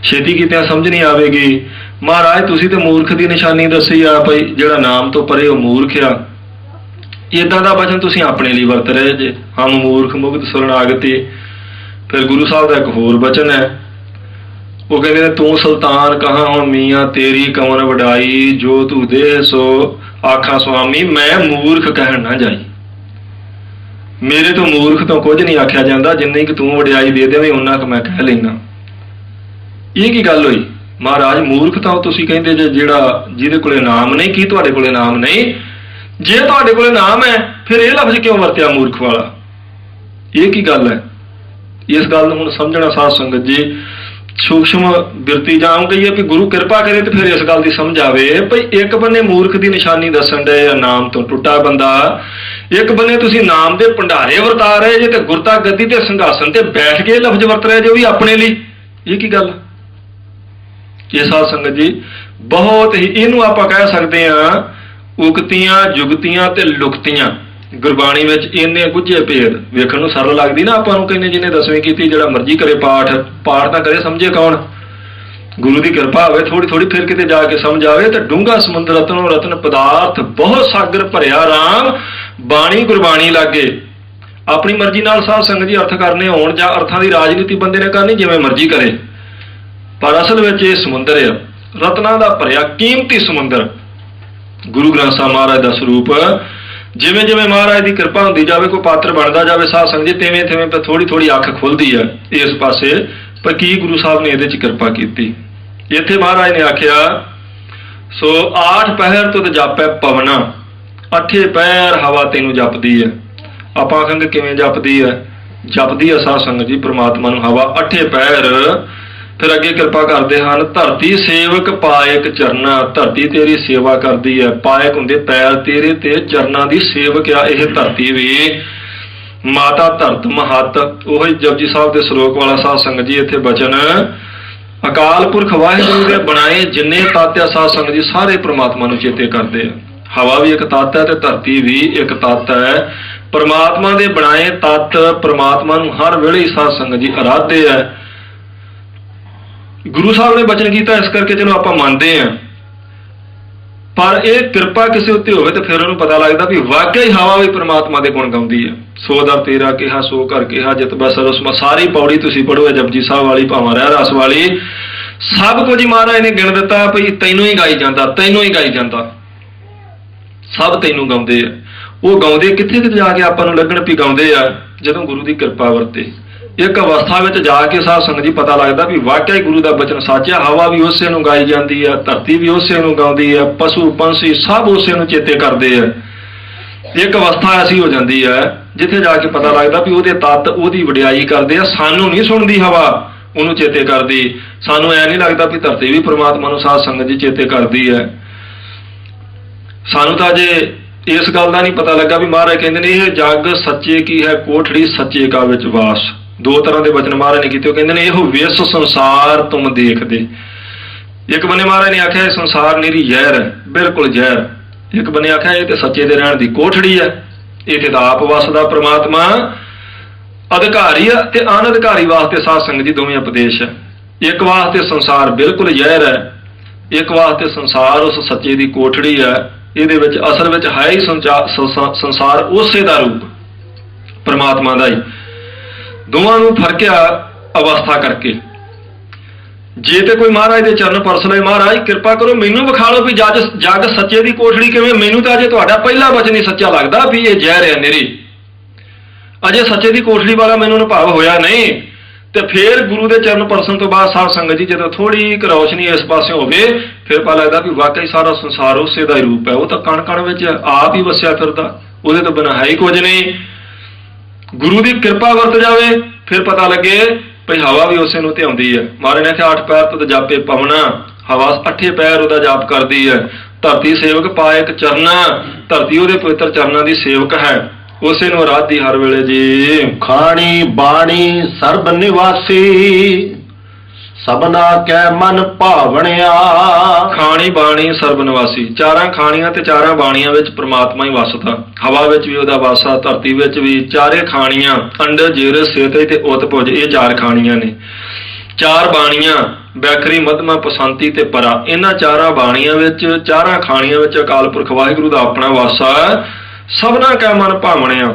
ਛੇਤੀ ਕੀਤਿਆਂ ਸਮਝ ਨਹੀਂ ਆਵੇਗੀ। ਮਹਾਰਾਜ ਤੁਸੀਂ ਤੇ ਮੂਰਖ ਦੀ ਨਿਸ਼ਾਨੀ ਦੱਸੀ ਆ ਭਾਈ, ਜਿਹੜਾ ਨਾਮ ਤੋਂ ਪਰੇ ਉਹ ਮੂਰਖ ਆ। ਇਦਾਂ ਦਾ ਬਚਨ ਤੁਸੀਂ ਆਪਣੇ ਲਈ ਵਰਤ ਰਹੇ ਜੇ। ਹਮ ਮੂਰਖ ਮੁਗਧ ਸੁਰਨਾਗਤੀ। ਫਿਰ ਗੁਰੂ ਸਾਹਿਬ ਦਾ ਇੱਕ ਹੋਰ ਬਚਨ ਹੈ, ਉਹ ਕਹਿੰਦੇ ਨੇ, ਤੂੰ ਸੁਲਤਾਨ ਕਹਾਂ ਹੁਣ ਮੀਆਂ ਤੇਰੀ ਕਵਨ ਵਡਾਈ, ਜੋ ਤੂੰ ਦੇ ਸੋ ਆਖਾਂ ਸੁਆਮੀ, ਮੈਂ ਮੂਰਖ ਕਹਿਣ ਨਾ ਜਾਈ। ਮੇਰੇ ਤੋਂ ਮੂਰਖ ਤੋਂ ਕੁਝ ਨਹੀਂ ਆਖਿਆ ਜਾਂਦਾ, ਜਿੰਨੀ ਕਿ ਤੂੰ ਵਡਿਆਈ ਦੇ ਦੇਵੇਂ ਉਹਨਾਂ ਕੁ ਮੈਂ ਕਹਿ ਲੈਣਾ। ਇਹ ਕੀ ਗੱਲ ਹੋਈ ਮਹਾਰਾਜ? ਮੂਰਖ ਤਾਂ ਤੁਸੀਂ ਕਹਿੰਦੇ ਜੇ ਜਿਹੜਾ ਜਿਹਦੇ ਕੋਲੇ ਨਾਮ ਨਹੀਂ। ਕੀ ਤੁਹਾਡੇ ਕੋਲੇ ਨਾਮ ਨਹੀਂ? ਜੇ ਤੁਹਾਡੇ ਕੋਲੇ ਨਾਮ ਹੈ ਫਿਰ ਇਹ ਲਫ਼ਜ਼ ਕਿਉਂ ਵਰਤਿਆ ਮੂਰਖ ਵਾਲਾ? ਇਹ ਕੀ ਗੱਲ ਹੈ? ਇਸ ਗੱਲ ਨੂੰ ਹੁਣ ਸਮਝਣਾ ਸਾਧ ਸੰਗਤ ਜੀ, ਸੂਖਸ਼ਮ ਬਿਰਤੀ ਜਾਮ ਕਹੀਏ ਵੀ ਗੁਰੂ ਕਿਰਪਾ ਕਰੇ ਤੇ ਫਿਰ ਇਸ ਗੱਲ ਦੀ ਸਮਝ ਆਵੇ ਭਈ ਇੱਕ ਬੰਨੇ ਮੂਰਖ ਦੀ ਨਿਸ਼ਾਨੀ ਦੱਸਣ ਡਏ ਆ, ਨਾਮ ਤੋਂ ਟੁੱਟਾ ਬੰਦਾ। ਇੱਕ ਬੰਨੇ ਤੁਸੀਂ ਨਾਮ ਦੇ ਭੰਡਾਰੇ ਵਰਤਾ ਰਹੇ ਜੇ ਤੇ ਗੁਰਤਾ ਗੱਦੀ ਤੇ ਸਿੰਘਾਸਨ ਤੇ ਬੈਠ ਕੇ ਲਫ਼ਜ਼ ਵਰਤ ਰਹੇ ਜੇ, ਉਹ ਵੀ ਆਪਣੇ ਲਈ। ਇਹ ਕੀ ਗੱਲ? ਇਹ ਸਾਧ ਸੰਗਤ ਜੀ ਬਹੁਤ ਹੀ, ਇਹਨੂੰ ਆਪਾਂ ਕਹਿ ਸਕਦੇ ਹਾਂ ਉਕਤੀਆਂ, ਜੁਗਤੀਆਂ ਤੇ ਲੁਕਤੀਆਂ। ਗੁਰਬਾਣੀ ਵਿੱਚ ਇੰਨੇ ਗੁੱਝੇ ਭੇਦ। ਵੇਖਣ ਨੂੰ ਸਰਲ ਲੱਗਦੀ ਨਾ ਆਪਾਂ ਨੂੰ, ਕਹਿੰਦੇ ਜਿਹਨੇ 10ਵੀਂ ਕੀਤੀ ਜਿਹੜਾ ਮਰਜ਼ੀ ਕਰੇ ਪਾਠ ਤਾਂ ਕਰੇ, ਸਮਝੇ ਕੌਣ? ਗੁਰੂ ਦੀ ਕਿਰਪਾ ਹੋਵੇ, ਥੋੜੀ ਥੋੜੀ ਫਿਰ ਕਿਤੇ ਜਾ ਕੇ ਸਮਝ ਆਵੇ। ਤੇ ਡੂੰਘਾ ਸਮੁੰਦਰ ਰਤਨੋ ਰਤਨ ਪਦਾਰਥ, ਬਹੁਤ ਸਾਗਰ ਭਰਿਆ ਰਾਮ, ਬਾਣੀ ਗੁਰਬਾਣੀ ਲਾਗੇ। ਆਪਣੀ ਮਰਜ਼ੀ ਨਾਲ ਸਾਧ ਸੰਗਤ ਜੀ ਅਰਥ ਕਰਨੇ ਹੋਣ ਜਾਂ ਅਰਥਾਂ ਦੀ ਰਾਜਨੀਤੀ ਬੰਦੇ ਨੇ ਕਰਨੀ, ਜਿਵੇਂ ਮਰਜ਼ੀ ਕਰੇ। ਪਰ ਅਸਲ ਵਿੱਚ ਇਹ ਸਮੁੰਦਰ ਆ, ਰਤਨਾਂ ਦਾ ਭਰਿਆ ਕੀਮਤੀ ਸਮੁੰਦਰ। ਗੁਰੂ ਗ੍ਰੰਥ ਸਾਹਿਬ ਮਹਾਰਾਜ ਦਾ ਸਰੂਪ। ਜਿਵੇਂ ਜਿਵੇਂ ਮਹਾਰਾਜ ਦੀ ਕਿਰਪਾ ਹੁੰਦੀ ਜਾਵੇ, ਕੋਈ ਪਾਤਰ ਬਣਦਾ ਜਾਵੇ ਸਾਧ ਸੰਗਤ ਜੀ, ਤਿਵੇਂ ਤਿਵੇਂ ਥੋੜੀ ਥੋੜੀ ਅੱਖ ਖੁੱਲਦੀ ਹੈ ਇਸ ਪਾਸੇ, ਪਰ ਕੀ ਗੁਰੂ ਸਾਹਿਬ ਨੇ ਇਹਦੇ 'ਚ ਕਿਰਪਾ ਕੀਤੀ। ਇੱਥੇ ਮਹਾਰਾਜ ਨੇ ਆਖਿਆ, ਸੋ 8 ਪਹਿਰ ਤੁਧ ਜਾਪੈ ਪਵਨਾ, 8 ਪਹਿਰ ਹਵਾ ਤੈਨੂੰ ਜਪਦੀ ਹੈ। ਆਪਾਂ ਆਖਾਂਗੇ ਕਿਵੇਂ ਜਪਦੀ ਹੈ? ਜਪਦੀ ਹੈ ਸਾਧ ਸੰਗਤ ਜੀ ਪ੍ਰਮਾਤਮਾ ਨੂੰ ਹਵਾ 8 ਪਹਿਰ। ਫਿਰ ਅੱਗੇ ਕਿਰਪਾ ਕਰਦੇ ਹਨ, ਧਰਤੀ ਸੇਵਕ ਪਾਇਕ ਚਰਨਾ, ਧਰਤੀ ਤੇਰੀ ਸੇਵਾ ਕਰਦੀ ਹੈ। ਪਾਇਕ ਹੁੰਦੇ ਪੈਰ ਤੇਰੇ ਤੇ, ਚਰਨਾਂ ਦੀ ਸੇਵਕ ਆ ਇਹ ਧਰਤੀ ਵੀ। ਮਾਤਾ ਧਰਤ ਮਹੱਤ, ਉਹੀ ਜਪਜੀ ਸਾਹਿਬ ਦੇ ਸ਼ਲੋਕ ਵਾਲਾ ਸਾਧ ਸੰਗਤ ਜੀ ਇੱਥੇ ਬਚਨ, ਅਕਾਲ ਪੁਰਖ ਵਾਹਿਗੁਰੂ ਦੇ ਬਣਾਏ ਜਿੰਨੇ ਤੱਤ ਆ ਸਾਧ ਸੰਗਤ ਜੀ ਸਾਰੇ ਪ੍ਰਮਾਤਮਾ ਨੂੰ ਚੇਤੇ ਕਰਦੇ ਆ। ਹਵਾ ਵੀ ਇੱਕ ਤੱਤ ਹੈ ਤੇ ਧਰਤੀ ਵੀ ਇੱਕ ਤੱਤ ਹੈ। ਪ੍ਰਮਾਤਮਾ ਦੇ ਬਣਾਏ ਤੱਤ ਪ੍ਰਮਾਤਮਾ ਨੂੰ ਹਰ ਵੇਲੇ ਹੀ ਸਾਧ ਸੰਗਤ ਜੀ ਅਰਾਧਦੇ ਹੈ। ਗੁਰੂ ਸਾਹਿਬ ਨੇ ਬਚਨ ਕੀਤਾ, ਇਸ ਕਰਕੇ ਚਲੋ ਆਪਾਂ ਮੰਨਦੇ ਹਾਂ, ਪਰ ਇਹ ਕਿਰਪਾ ਕਿਸੇ ਉੱਤੇ ਹੋਵੇ ਤੇ ਫਿਰ ਉਹਨੂੰ ਪਤਾ ਲੱਗਦਾ ਵੀ ਵਾਕਿਆ ਹੀ ਹਵਾ ਵੀ ਪ੍ਰਮਾਤਮਾ ਦੇ ਗੁਣ ਗਾਉਂਦੀ ਹੈ। ਸੋ ਦਰ ਤੇਰਾ ਕਿਹਾ ਸੋ ਘਰ ਕਿਹਾ, ਜਿਤ ਬਸ ਰਸਮਾ। ਸਾਰੀ ਪੌੜੀ ਤੁਸੀਂ ਪੜ੍ਹੋ ਜਪਜੀ ਸਾਹਿਬ ਵਾਲੀ, ਭਾਵਾਂ ਰਹਿ ਰਸ ਵਾਲੀ, ਸਭ ਕੁਝ ਹੀ ਮਹਾਰਾਜ ਨੇ ਗਿਣ ਦਿੱਤਾ ਭਈ ਤੈਨੂੰ ਹੀ ਗਾਈ ਜਾਂਦਾ, ਤੈਨੂੰ ਹੀ ਗਾਈ ਜਾਂਦਾ, ਸਭ ਤੈਨੂੰ ਗਾਉਂਦੇ ਆ। ਉਹ ਗਾਉਂਦੇ ਕਿੱਥੇ ਕਿਤੇ ਜਾ ਕੇ ਆਪਾਂ ਨੂੰ ਲੱਗਣ ਵੀ ਗਾਉਂਦੇ ਆ, ਜਦੋਂ ਗੁਰੂ ਦੀ ਕਿਰਪਾ ਵਰਤੇ। ਇੱਕ ਅਵਸਥਾ ਵਿੱਚ ਜਾ ਕੇ ਸਾਧ ਸੰਗਤ ਜੀ ਪਤਾ ਲੱਗਦਾ ਵੀ ਵਾਕਿਆ ਹੀ ਗੁਰੂ ਦਾ ਬਚਨ ਸੱਚ ਹੈ। ਹਵਾ ਵੀ ਉਸੇ ਨੂੰ ਗਾਈ ਜਾਂਦੀ ਹੈ, ਧਰਤੀ ਵੀ ਉਸੇ ਨੂੰ ਗਾਉਂਦੀ ਹੈ, ਪਸ਼ੂ ਪੰਛੀ ਸਭ ਉਸੇ ਨੂੰ ਚੇਤੇ ਕਰਦੇ ਆ। ਇੱਕ ਅਵਸਥਾ ਐਸੀ ਹੋ ਜਾਂਦੀ ਹੈ ਜਿੱਥੇ ਜਾ ਕੇ ਪਤਾ ਲੱਗਦਾ ਵੀ ਉਹਦੇ ਤੱਤ ਉਹਦੀ ਵਡਿਆਈ ਕਰਦੇ ਆ। ਸਾਨੂੰ ਨਹੀਂ ਸੁਣਦੀ ਹਵਾ, ਉਹਨੂੰ ਚੇਤੇ ਕਰਦੀ। ਸਾਨੂੰ ਐ ਨਹੀਂ ਲੱਗਦਾ ਵੀ ਧਰਤੀ ਵੀ ਪ੍ਰਮਾਤਮਾ ਨੂੰ ਸਾਧ ਸੰਗਤ ਜੀ ਚੇਤੇ ਕਰਦੀ ਹੈ। ਸਾਨੂੰ ਤਾਂ ਜੇ ਇਸ ਗੱਲ ਦਾ ਨਹੀਂ ਪਤਾ ਲੱਗਾ ਵੀ ਮਹਾਰਾਜ ਕਹਿੰਦੇ ਨੇ ਇਹ ਜੱਗ ਸੱਚੇ ਕੀ ਹੈ, ਕੋਠੜੀ ਸੱਚੇ ਕਾ ਵਿੱਚ ਵਾਸ। 2 ਤਰ੍ਹਾਂ ਦੇ ਬਚਨ ਮਹਾਰਾਜ ਨੇ ਕੀਤੇ। ਉਹ ਕਹਿੰਦੇ ਨੇ ਇਹੋ ਵਿਸ ਸੰਸਾਰ ਤੁਮ ਦੇਖਦੇ। ਇੱਕ ਬੰਨੇ ਮਹਾਰਾਜ ਨੇ ਆਖਿਆ ਇਹ ਸੰਸਾਰ ਨਿਰੀ ਜ਼ਹਿਰ ਹੈ, ਬਿਲਕੁਲ ਜ਼ਹਿਰ। ਇੱਕ ਬੰਨੇ ਆਖਿਆ ਇਹ ਤੇ ਸੱਚੇ ਦੇ ਰਹਿਣ ਦੀ ਕੋਠੜੀ ਹੈ, ਇਹ ਤੇ ਆਪ ਵਸਦਾ ਪ੍ਰਮਾਤਮਾ। ਅਧਿਕਾਰੀ ਹੈ ਤੇ ਅਨਅਧਿਕਾਰੀ ਵਾਸਤੇ ਸਾਧ ਸੰਗਤ ਜੀ ਦੋਵੇਂ ਉਪਦੇਸ਼ ਹੈ। ਇੱਕ ਵਾਸਤੇ ਸੰਸਾਰ ਬਿਲਕੁਲ ਜ਼ਹਿਰ ਹੈ, ਇੱਕ ਵਾਸਤੇ ਸੰਸਾਰ ਉਸ ਸੱਚੇ ਦੀ ਕੋਠੜੀ ਹੈ। ਇਹਦੇ ਵਿੱਚ ਅਸਲ ਵਿੱਚ ਹੈ ਹੀ ਸੰਸਾਰ ਉਸੇ ਦਾ ਰੂਪ ਪ੍ਰਮਾਤਮਾ ਦਾ ਹੀ। ਦੋਵਾਂ ਨੂੰ ਫਰਕਿਆ ਅਵਸਥਾ ਕਰਕੇ। ਜੇ ਤੇ ਕੋਈ ਮਹਾਰਾਜ ਦੇ ਚਰਨ ਪਰਸ ਲਏ, ਮਹਾਰਾਜ ਕਿਰਪਾ ਕਰੋ ਮੈਨੂੰ ਵਿਖਾ ਲਓ ਵੀ ਜੱਗ ਸੱਚੇ ਦੀ ਕੋਠੜੀ ਕਿਵੇਂ। ਮੈਨੂੰ ਤਾਂ ਅਜੇ ਤੁਹਾਡਾ ਪਹਿਲਾ ਬਚਨ ਹੀ ਸੱਚਾ ਲੱਗਦਾ ਵੀ ਇਹ ਜ਼ਹਿਰ ਹੈ ਨਿਰੀ। ਅਜੇ ਸੱਚੇ ਦੀ ਕੋਠੜੀ ਵਾਲਾ ਮੈਨੂੰ ਅਨੁਭਵ ਹੋਇਆ ਨਹੀਂ। ਤੇ ਫਿਰ ਗੁਰੂ ਦੇ ਚਰਨ ਪਰਸਨ ਤੋਂ ਬਾਅਦ ਸਾਧ ਸੰਗਤ ਜੀ ਜਦੋਂ ਥੋੜੀ ਕੁ ਰੌਸ਼ਨੀ ਇਸ ਪਾਸੇ ਹੋਵੇ, ਫਿਰ ਪਤਾ ਲੱਗਦਾ ਵੀ ਵਾਕਈ ਸਾਰਾ ਸੰਸਾਰ ਉਸੇ ਦਾ ਹੀ ਰੂਪ ਹੈ। ਉਹ ਤਾਂ ਕਣ ਕਣ ਵਿੱਚ ਆਪ ਹੀ ਵਸਿਆ ਫਿਰਦਾ, ਉਹਦੇ ਤੋਂ ਬਿਨਾਂ ਹੈ ਹੀ ਕੁਝ ਨਹੀਂ। ਗੁਰੂ ਦੀ ਕਿਰਪਾ ਵਰਤ ਜਾਵੇ ਫਿਰ ਪਤਾ ਲੱਗੇ ਭਈ ਹਵਾ ਵੀ ਉਸੇ ਨੂੰ ਧਿਆਉਂਦੀ ਹੈ। ਮਹਾਰਾਜ ਨੇ ਕਿਹਾ 8 ਪੈਰ ਤੁਧ ਜਾਪੇ ਪਵਨਾ, ਹਵਾ 8 ਪੈਰ ਉਹਦਾ ਜਾਪ ਕਰਦੀ ਹੈ। ਧਰਤੀ ਸੇਵਕ ਪਾਇਕ ਚਰਨਾ, ਧਰਤੀ ਉਹਦੇ ਪਵਿੱਤਰ ਚਰਨਾਂ ਦੀ ਸੇਵਕ ਹੈ, ਉਸੇ ਨੂੰ ਆਰਾਧਦੀ ਹਰ ਵੇਲੇ ਜੀ। ਖਾਣੀ ਬਾਣੀ ਸਰਬ ਨਿਵਾਸੀ, ਸਭਨਾ ਕੈ ਮਨ ਭਾਵਣਿਆ। ਖਾਣੀ ਬਾਣੀ ਸਰਬ ਨਿਵਾਸੀ, 4 ਖਾਣੀਆਂ ਤੇ 4 ਬਾਣੀਆਂ ਵਿੱਚ ਪ੍ਰਮਾਤਮਾ ਹੀ ਵਸਦਾ। ਹਵਾ ਵਿੱਚ ਵੀ ਉਹਦਾ ਵਾਸਾ, ਧਰਤੀ ਵਿੱਚ ਵੀ। 4 ਖਾਣੀਆਂ ਅੰਡ ਜੀਰ ਸੇਤੇ ਤੇ ਉਤਪੁਜ, ਇਹ 4 ਖਾਣੀਆਂ ਨੇ। 4 ਬਾਣੀਆਂ ਬੈਖਰੀ ਮਧਮਾ ਪਸੰਤੀ ਤੇ ਪਰਾ। ਇਹਨਾਂ 4 ਬਾਣੀਆਂ ਵਿੱਚ 4 ਖਾਣੀਆਂ ਵਿੱਚ ਅਕਾਲ ਪੁਰਖ ਵਾਹਿਗੁਰੂ ਦਾ ਆਪਣਾ ਵਾਸਾ ਹੈ। ਸਭਨਾ ਕੈ ਮਨ ਭਾਵਣਿਆ।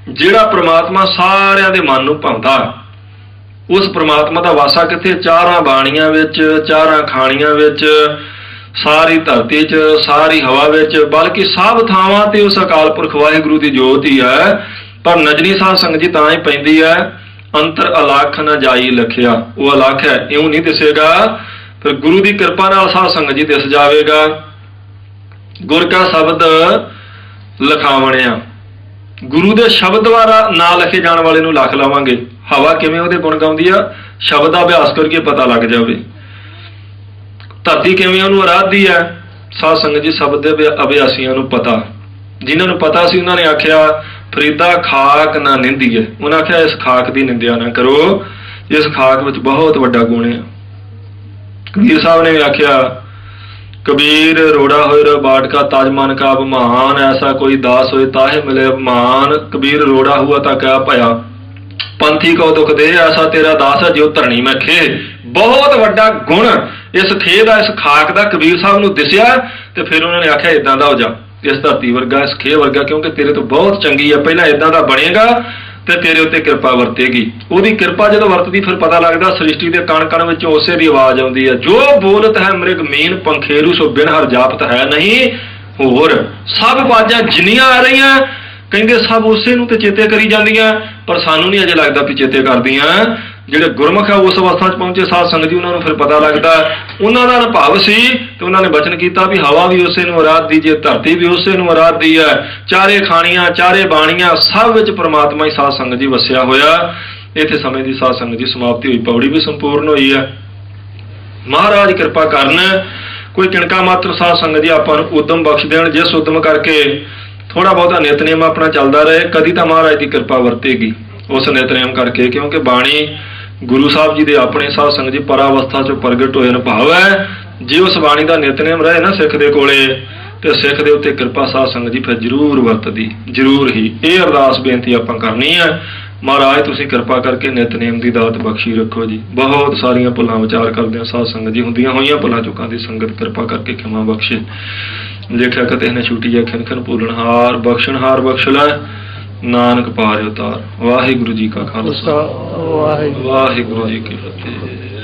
ਜਿਹੜਾ ਪ੍ਰਮਾਤਮਾ ਸਾਰਿਆਂ ਦੇ ਮਨ ਨੂੰ ਭਾਉਂਦਾ, ਉਸ ਪ੍ਰਮਾਤਮਾ ਦਾ ਵਾਸਾ ਕਿੱਥੇ? ਚਾਰਾਂ ਬਾਣੀਆਂ ਵਿੱਚ, ਚਾਰਾਂ ਖਾਣੀਆਂ ਵਿੱਚ, ਸਾਰੀ ਧਰਤੀ 'ਚ, ਸਾਰੀ ਹਵਾ ਵਿੱਚ, ਬਲਕਿ ਸਭ ਥਾਵਾਂ ਤੇ ਉਸ ਅਕਾਲ ਪੁਰਖ ਵਾਹਿਗੁਰੂ ਦੀ ਜੋਤ ਹੀ ਹੈ। ਪਰ ਨਜ਼ਰੀ ਸਾਧ ਸੰਗਤ ਜੀ ਤਾਂ ਹੀ ਪੈਂਦੀ ਹੈ, ਅੰਤਰ ਅਲੱਖ ਨਾ ਜਾਈ ਲਖਿਆ। ਉਹ ਅਲੱਖ ਹੈ, ਇਉਂ ਨਹੀਂ ਦਿਸੇਗਾ, ਫਿਰ ਗੁਰੂ ਦੀ ਕਿਰਪਾ ਨਾਲ ਸਾਧ ਸੰਗਤ ਜੀ ਦਿਸ ਜਾਵੇਗਾ। ਗੁਰ ਕਾ ਸ਼ਬਦ ਲਖਾਵਣਿਆ। ਗੁਰੂ ਦੇ ਸ਼ਬਦ ਦੁਆਰਾ ਨਾ ਲਿਖੇ ਜਾਣ ਵਾਲੇ ਨੂੰ ਲੱਖ ਲਾਵਾਂਗੇ। ਹਵਾ ਕਿਵੇਂ ਉਹਦੇ ਗੁਣ ਗਾਉਂਦੀ ਆ? ਸ਼ਬਦ ਦਾ ਅਭਿਆਸ ਕਰਕੇ ਪਤਾ ਲੱਗ ਜਾਵੇ। ਧਰਤੀ ਕਿਵੇਂ ਉਹਨੂੰ ਆਰਾਧਦੀ ਹੈ? ਸਾਧ ਸੰਗਤ ਜੀ ਸ਼ਬਦ ਦੇ ਅਭਿਆਸੀਆਂ ਨੂੰ ਪਤਾ। ਜਿਨ੍ਹਾਂ ਨੂੰ ਪਤਾ ਸੀ ਉਹਨਾਂ ਨੇ ਆਖਿਆ ਫਰੀਦਾ ਖਾਕ ਨਾ ਨਿੰਦੀਏ। ਉਹਨਾਂ ਆਖਿਆ ਇਸ ਖਾਕ ਦੀ ਨਿੰਦਿਆ ਨਾ ਕਰੋ, ਇਸ ਖਾਕ ਵਿੱਚ ਬਹੁਤ ਵੱਡਾ ਗੁਣ ਹੈ। ਕਬੀਰ ਸਾਹਿਬ ਨੇ ਆਖਿਆ ਕਬੀਰ ਰੋੜਾ ਹੋਏ ਰ ਬਾਟ ਕਾ ਤਾਜ ਮਨ ਕਾ ਅਭਿਮਾਨ, ਐਸਾ ਕੋਈ ਦਾਸ ਹੋਏ ਤਾਹੇ ਮਿਲੇ ਅਭਿਮਾਨ। ਕਬੀਰ ਰੋੜਾ ਹੁਆ ਤਾਂ ਕਿਆ ਭਇਆ, ਪੰਥੀ ਕੋ ਦੁਖ ਦੇ, ਐਸਾ ਤੇਰਾ ਦਾਸ ਹੈ ਜਿਉ ਧਰਣੀ ਮੈਂ ਖੇ। ਬਹੁਤ ਵੱਡਾ ਗੁਣ ਇਸ ਖੇ ਦਾ, ਇਸ ਖਾਕ ਦਾ ਕਬੀਰ ਸਾਹਿਬ ਨੂੰ ਦਿਸਿਆ ਤੇ ਫਿਰ ਉਹਨਾਂ ਨੇ ਆਖਿਆ ਇਦਾਂ ਦਾ ਹੋ ਜਾ, ਇਸ ਧਰਤੀ ਵਰਗਾ, ਇਸ ਖੇ ਵਰਗਾ, ਕਿਉਂਕਿ ਤੇਰੇ ਤੋਂ ਬਹੁਤ ਚੰਗੀ ਹੈ। ਪਹਿਲਾਂ ਇਦਾਂ ਦਾ ਬਣੇਗਾ ਤੇ ਤੇਰੇ ਉੱਤੇ ਕਿਰਪਾ ਵਰਤੇਗੀ। ਉਹਦੀ ਕਿਰਪਾ ਜਦੋਂ ਵਰਤਦੀ ਫਿਰ ਪਤਾ ਲੱਗਦਾ ਸ੍ਰਿਸ਼ਟੀ ਦੇ ਕਣ ਕਣ ਵਿੱਚ ਉਸੇ ਦੀ ਆਵਾਜ਼ ਆਉਂਦੀ ਹੈ। ਜੋ ਬੋਲਤ ਹੈ ਮ੍ਰਿਗ ਮੀਨ ਪੰਖੇਰੂ, ਸੋ ਬਿਨ ਹਰ ਜਾਪਤ ਹੈ ਨਹੀਂ ਹੋਰ। ਸਭ ਆਵਾਜ਼ਾਂ ਜਿੰਨੀਆਂ ਆ ਰਹੀਆਂ ਕਹਿੰਦੇ ਸਭ ਉਸੇ ਨੂੰ ਤੇ ਚੇਤੇ ਕਰੀ ਜਾਂਦੀਆਂ, ਪਰ ਸਾਨੂੰ ਨਹੀਂ ਅਜੇ ਲੱਗਦਾ ਵੀ ਚੇਤੇ ਕਰਦੀਆਂ। ਜਿਹੜੇ ਗੁਰਮੁਖ ਆ ਉਸ ਅਵਸਥਾ 'ਚ ਪਹੁੰਚੇ ਸਾਧ ਸੰਗਤ ਜੀ, ਉਹਨਾਂ ਨੂੰ ਫਿਰ ਪਤਾ ਲੱਗਦਾ। ਉਹਨਾਂ ਦਾ ਅਨੁਭਵ ਸੀ ਤੇ ਉਹਨਾਂ ਨੇ ਬਚਨ ਕੀਤਾ ਵੀ ਹਵਾ ਵੀ ਉਸੇ ਨੂੰ ਆਰਾਧਦੀ ਜੇ, ਧਰਤੀ ਵੀ ਉਸੇ ਨੂੰ ਆਰਾਧਦੀ ਹੈ, ਚਾਰੇ ਖਾਣੀਆਂ, ਚਾਰੇ ਬਾਣੀਆਂ, ਸਭ ਵਿੱਚ ਪ੍ਰਮਾਤਮਾ ਹੀ ਸਾਧ ਸੰਗਤ ਜੀ ਵਸਿਆ ਹੋਇਆ। ਇੱਥੇ ਸਮੇਂ ਦੀ ਸਾਧ ਸੰਗਤ ਜੀ ਸਮਾਪਤੀ ਹੋਈ, ਪੌੜੀ ਵੀ ਸੰਪੂਰਨ ਹੋਈ ਹੈ। ਮਹਾਰਾਜ ਕਿਰਪਾ ਕਰਨ, ਕੋਈ ਕਿਣਕਾ ਮਾਤਰ ਸਾਧ ਸੰਗਤ ਜੀ ਆਪਾਂ ਨੂੰ ਉਦਮ ਬਖਸ਼ ਦੇਣ, ਜਿਸ ਉਦਮ ਕਰਕੇ ਥੋੜਾ ਬਹੁਤਾ ਨਿਤਨੇਮ ਆਪਣਾ ਚੱਲਦਾ ਰਹੇ। ਕਦੀ ਤਾਂ ਮਹਾਰਾਜ ਦੀ ਕਿਰਪਾ ਵਰਤੇਗੀ ਉਸ ਨਿਤਨੇਮ ਕਰਕੇ, ਕਿਉਂਕਿ ਬਾਣੀ ਗੁਰੂ ਸਾਹਿਬ ਜੀ ਦੇ ਆਪਣੇ ਸਾਧ ਸੰਗਤ ਜੀ ਪਰਾਵਸਥਾ 'ਚੋਂ ਪ੍ਰਗਟ ਹੋਏ ਅਨੁਭਵ ਹੈ। ਜੇ ਉਸ ਬਾਣੀ ਦਾ ਨਿਤਨੇਮ ਰਹੇ ਨਾ ਸਿੱਖ ਦੇ ਕੋਲੇ, ਤੇ ਸਿੱਖ ਦੇ ਉੱਤੇ ਕਿਰਪਾ ਸਾਧ ਸੰਗਤ ਜੀ ਫਿਰ ਜ਼ਰੂਰ ਵਰਤਦੀ, ਜ਼ਰੂਰ ਹੀ। ਇਹ ਅਰਦਾਸ ਬੇਨਤੀ ਆਪਾਂ ਕਰਨੀ ਹੈ, ਮਹਾਰਾਜ ਤੁਸੀਂ ਕਿਰਪਾ ਕਰਕੇ ਨਿਤਨੇਮ ਦੀ ਦਾਤ ਬਖਸ਼ੀ ਰੱਖੋ ਜੀ। ਬਹੁਤ ਸਾਰੀਆਂ ਭੁੱਲਾਂ ਵਿਚਾਰ ਕਰਦੇ ਹਾਂ ਸਾਧ ਸੰਗਤ ਜੀ, ਹੁੰਦੀਆਂ ਹੋਈਆਂ ਭੁੱਲਾਂ ਚੁੱਕਾਂ ਦੀ ਸੰਗਤ ਕਿਰਪਾ ਕਰਕੇ ਖਿਮਾ ਬਖਸ਼ੇ। ਲੇਖਿਆ ਕਿਤੇ ਨੇ ਛੁੱਟੀ ਜਾ ਖਿਨ ਖਿਨ ਭੂਲਣਹਾਰ, ਬਖਸ਼ਣਹਾਰ ਬਖਸ਼ ਲੈ, ਨਾਨਕ ਪਾਰਿ ਉਤਾਰ। ਵਾਹਿਗੁਰੂ ਜੀ ਕਾ ਖਾਲਸਾ, ਵਾਹਿਗੁਰੂ ਜੀ ਕੀ ਫਤਿਹ।